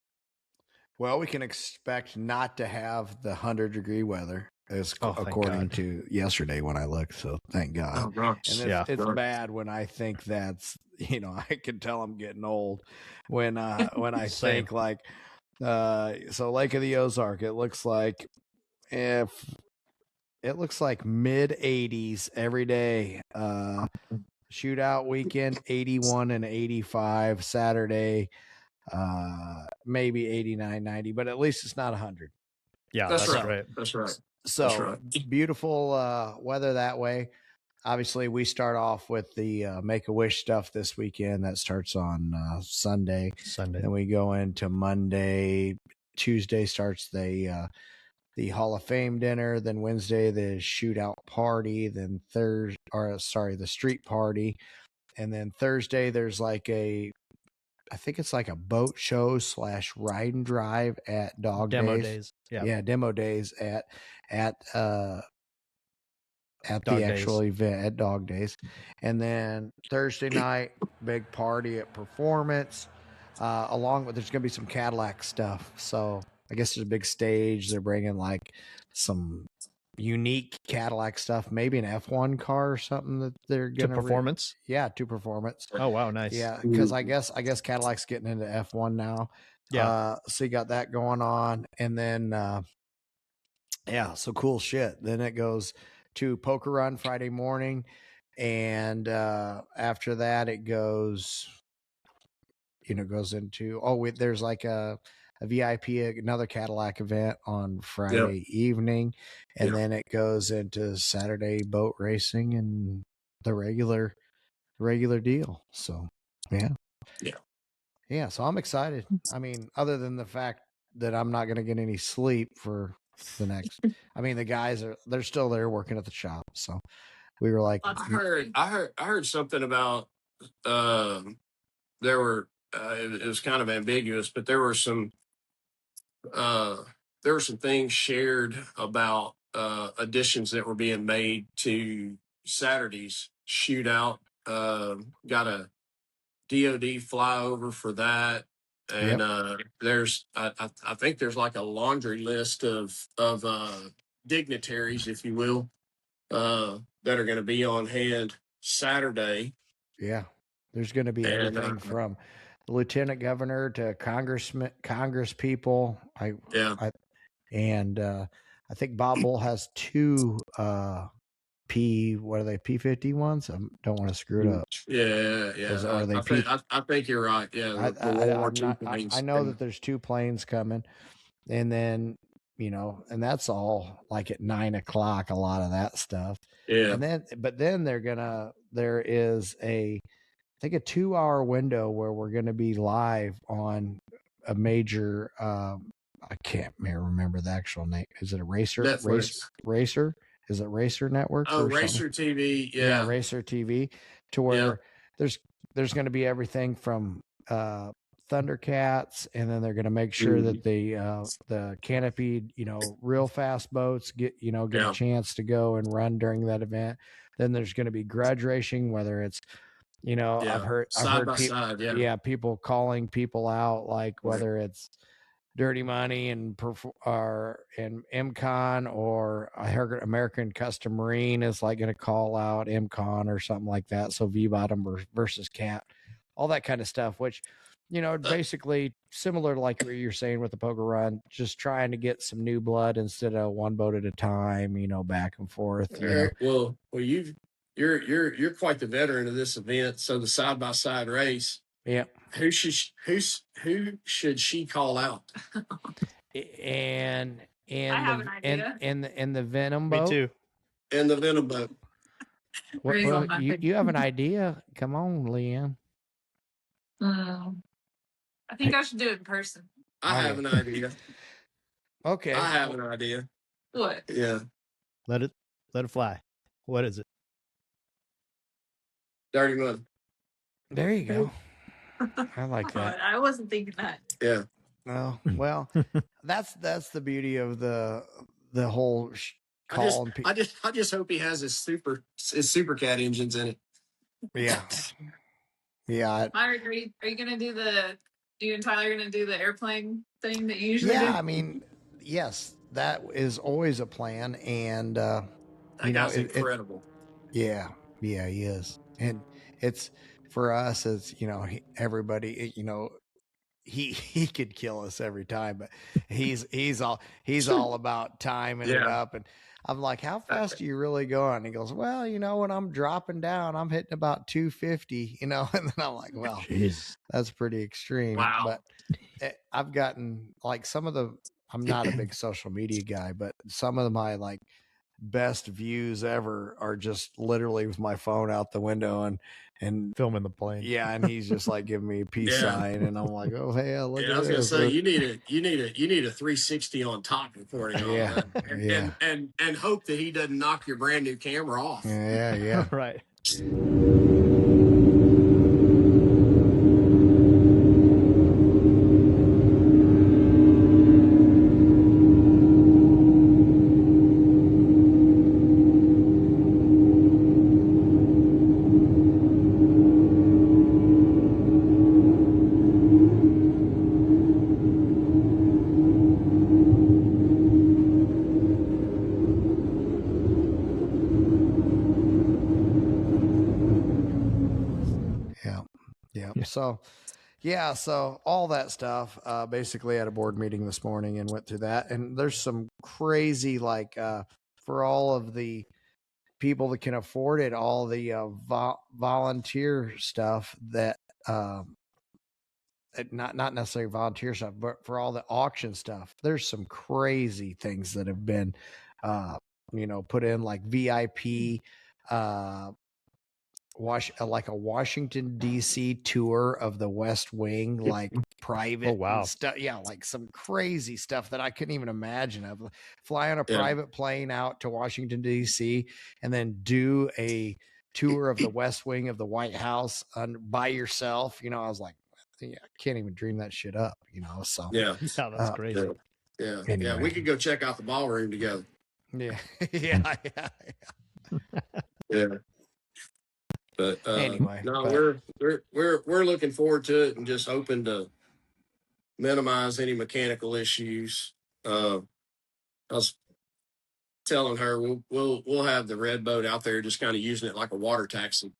Well, we can expect not to have the 100-degree weather, according to yesterday when I looked. So thank God. Oh, and it's bad when I think that's, I can tell I'm getting old when I think like, so Lake of the Ozark, it looks like mid 80s every day. Shootout weekend 81 and 85 Saturday, maybe 89, 90, but at least it's not 100. Yeah, that's right. That's right. So beautiful weather that way. Obviously, we start off with the Make-A-Wish stuff this weekend. That starts on Sunday. Then we go into Monday. Tuesday starts the Hall of Fame dinner. Then Wednesday, the shootout party. Then the street party. And then Thursday, there's like I think it's like a boat show / ride and drive at Demo days. Yeah, demo days at the actual event at Dog Days. And then Thursday night, big party at Performance. Along with, there's going to be some Cadillac stuff. So I guess there's a big stage. They're bringing like some unique Cadillac stuff, maybe an F1 car or something that they're going to Performance. To Performance. Oh, wow. Nice. Yeah. Cause I guess Cadillac's getting into F1 now. Yeah. So you got that going on. And then, so cool shit. Then it goes to Poker Run Friday morning. And, after that it goes into, there's like a VIP, another Cadillac event on Friday evening. And then it goes into Saturday boat racing and the regular deal. So, yeah. So I'm excited. I mean, other than the fact that I'm not going to get any sleep for the next, the guys they're still there working at the shop. So we were like, I heard something about, there were, it was kind of ambiguous, but there were some things shared about additions that were being made to Saturday's shootout. Got a DOD flyover for that, and there's I think there's like a laundry list of dignitaries, if you will, that are going to be on hand Saturday. Yeah, there's going to be everything from the lieutenant governor to Congress people. I think Bob Bull has two P50 ones. I don't want to screw it up. Yeah. I think you're right. Yeah, I know that there's two planes coming, and then and that's all like at 9 o'clock. A lot of that stuff. Yeah. And then there is I think a 2-hour window where we're gonna be live on a major. I can't remember the actual name. Is it a Racer? Racer? Is it Racer Network? Oh, Racer TV. Yeah, Racer TV. To where there's going to be everything from Thundercats, and then they're going to make sure that the canopied, real fast boats get a chance to go and run during that event. Then there's going to be grudge racing, whether it's You know, I've heard by people, side, yeah. people calling people out, like whether it's Dirty Money and MCon, or I heard American Custom Marine is like going to call out MCon or something like that. So V-bottom versus cat, all that kind of stuff, which, you know, basically similar to like what you're saying with the poker run, just trying to get some new blood instead of one boat at a time, you know, back and forth. You know? Well, you're quite the veteran of this event. So the side by side race, yeah. Who should she call out? And I have an idea. And the Venom boat. Me too. And the Venom boat. Well, you have an idea? Come on, Leanne. I think I should do it in person. I have an idea. Okay. I have an idea. What? Yeah. Let it fly. What is it? Dirty Money. There you go. I like that. I wasn't thinking that. Yeah. Oh, well, that's the beauty of the whole call. I just hope he has his super cat engines in it. Yeah. Yeah. Myrick, are you gonna do you and Tyler gonna do the airplane thing that you usually do? Yeah, I mean, yes, that is always a plan, and that guy's incredible. Yeah, he is, and it's for us. It's, you know, everybody, you know, he could kill us every time, but he's all about timing it up. And I'm like, how fast are you really going? And he goes, well, you know, when I'm dropping down, I'm hitting about 250, you know. And then I'm like, well, jeez, that's pretty extreme. Wow. But I've gotten like I'm not a big social media guy, but some of my like best views ever are just literally with my phone out the window and filming the plane. Yeah, and he's just like giving me a peace sign, and I'm like, oh hey, look at this. I was gonna say you need a 360 on top recording. Yeah, and hope that he doesn't knock your brand new camera off. Yeah. Right. So all that stuff, basically at a board meeting this morning and went through that. And there's some crazy, like, for all of the people that can afford it, all the volunteer stuff that, not necessarily volunteer stuff, but for all the auction stuff, there's some crazy things that have been, you know, put in, like VIP, like a Washington D.C. tour of the West Wing, like private. Oh wow, stuff. Yeah, like some crazy stuff that I couldn't even imagine. Of fly on a private plane out to Washington D.C. and then do a tour of the West Wing of the White House by yourself. You know, I was like, I can't even dream that shit up. You know, so that's crazy. Yeah, anyway. We could go check out the ballroom together. Yeah. But anyway, no, we're looking forward to it and just hoping to minimize any mechanical issues. I was telling her we'll have the red boat out there, just kind of using it like a water taxi.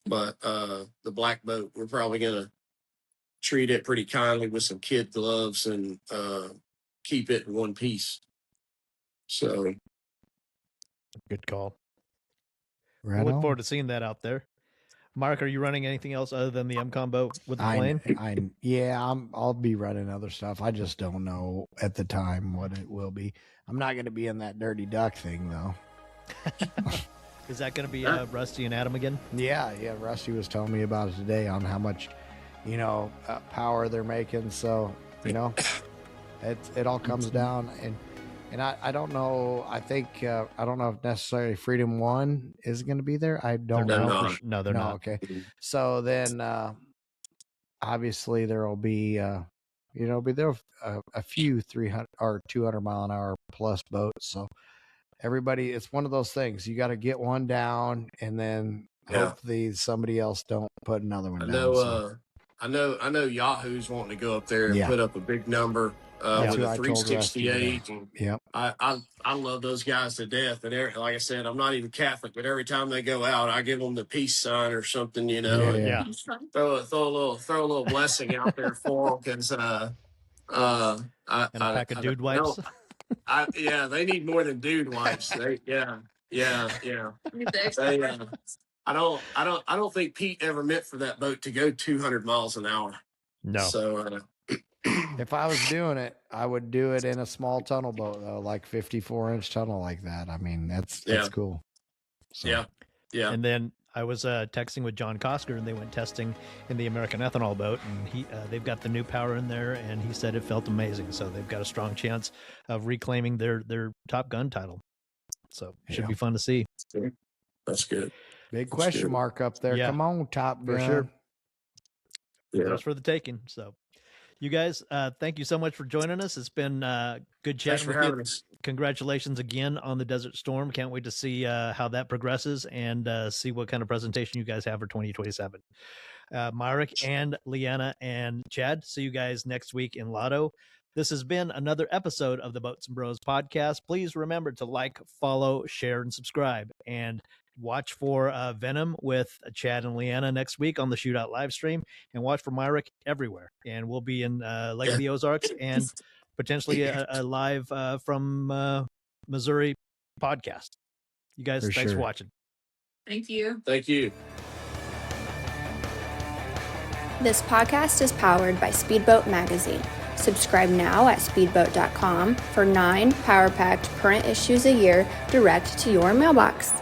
But the black boat, we're probably gonna treat it pretty kindly with some kid gloves and keep it in one piece. So good call. Right I look forward to seeing that out there. Mark, are you running anything else other than the MCon boat with the plane? I'll be running other stuff. I just don't know at the time what it will be. I'm not going to be in that dirty duck thing though. Is that going to be Rusty and Adam again? Yeah. Rusty was telling me about it today on how much, you know, power they're making. So, you know, it all comes down and I don't know. I think I don't know if necessarily Freedom One is going to be there. I don't know. No, they're not. Okay. So then, obviously there will be, a few 300 or 200 mile an hour plus boats. So everybody, it's one of those things. You got to get one down, and then hopefully somebody else don't put another one I down. know. So. I know Yahoo's wanting to go up there and Yeah. put up a big number That's with who a I told Rusty today. 368. And Yep. I love those guys to death. And like I said, I'm not even Catholic, but every time they go out, I give them the peace sign or something, you know. Yeah. Throw a little blessing out there for them because And a pack of dude wipes. They need more than dude wipes. Yeah. They, I don't think Pete ever meant for that boat to go 200 miles an hour. No. So if I was doing it, I would do it in a small tunnel boat, though, like 54-inch tunnel like that. I mean, that's cool. So. Yeah. And then I was texting with John Kosker, and they went testing in the American Ethanol boat, and they've got the new power in there, and he said it felt amazing. So they've got a strong chance of reclaiming their Top Gun title. So it should be fun to see. That's good. Big question mark up there. Yeah. Come on, Top Gun. For sure. Yeah. That's for the taking. So you guys, thank you so much for joining us. It's been good chatting with you. Congratulations again on the Desert Storm. Can't wait to see how that progresses and see what kind of presentation you guys have for 2027. Myrick and Leanna and Chad, see you guys next week in Lotto. This has been another episode of the Boats and Bros podcast. Please remember to like, follow, share, and subscribe. And watch for Venom with Chad and Leanna next week on the Shootout live stream. And watch for Myrick everywhere. And we'll be in Lake of the Ozarks and potentially a live from Missouri podcast. You guys, thanks for watching. Thank you. Thank you. This podcast is powered by Speedboat Magazine. Subscribe now at speedboat.com for 9 power-packed current issues a year direct to your mailbox.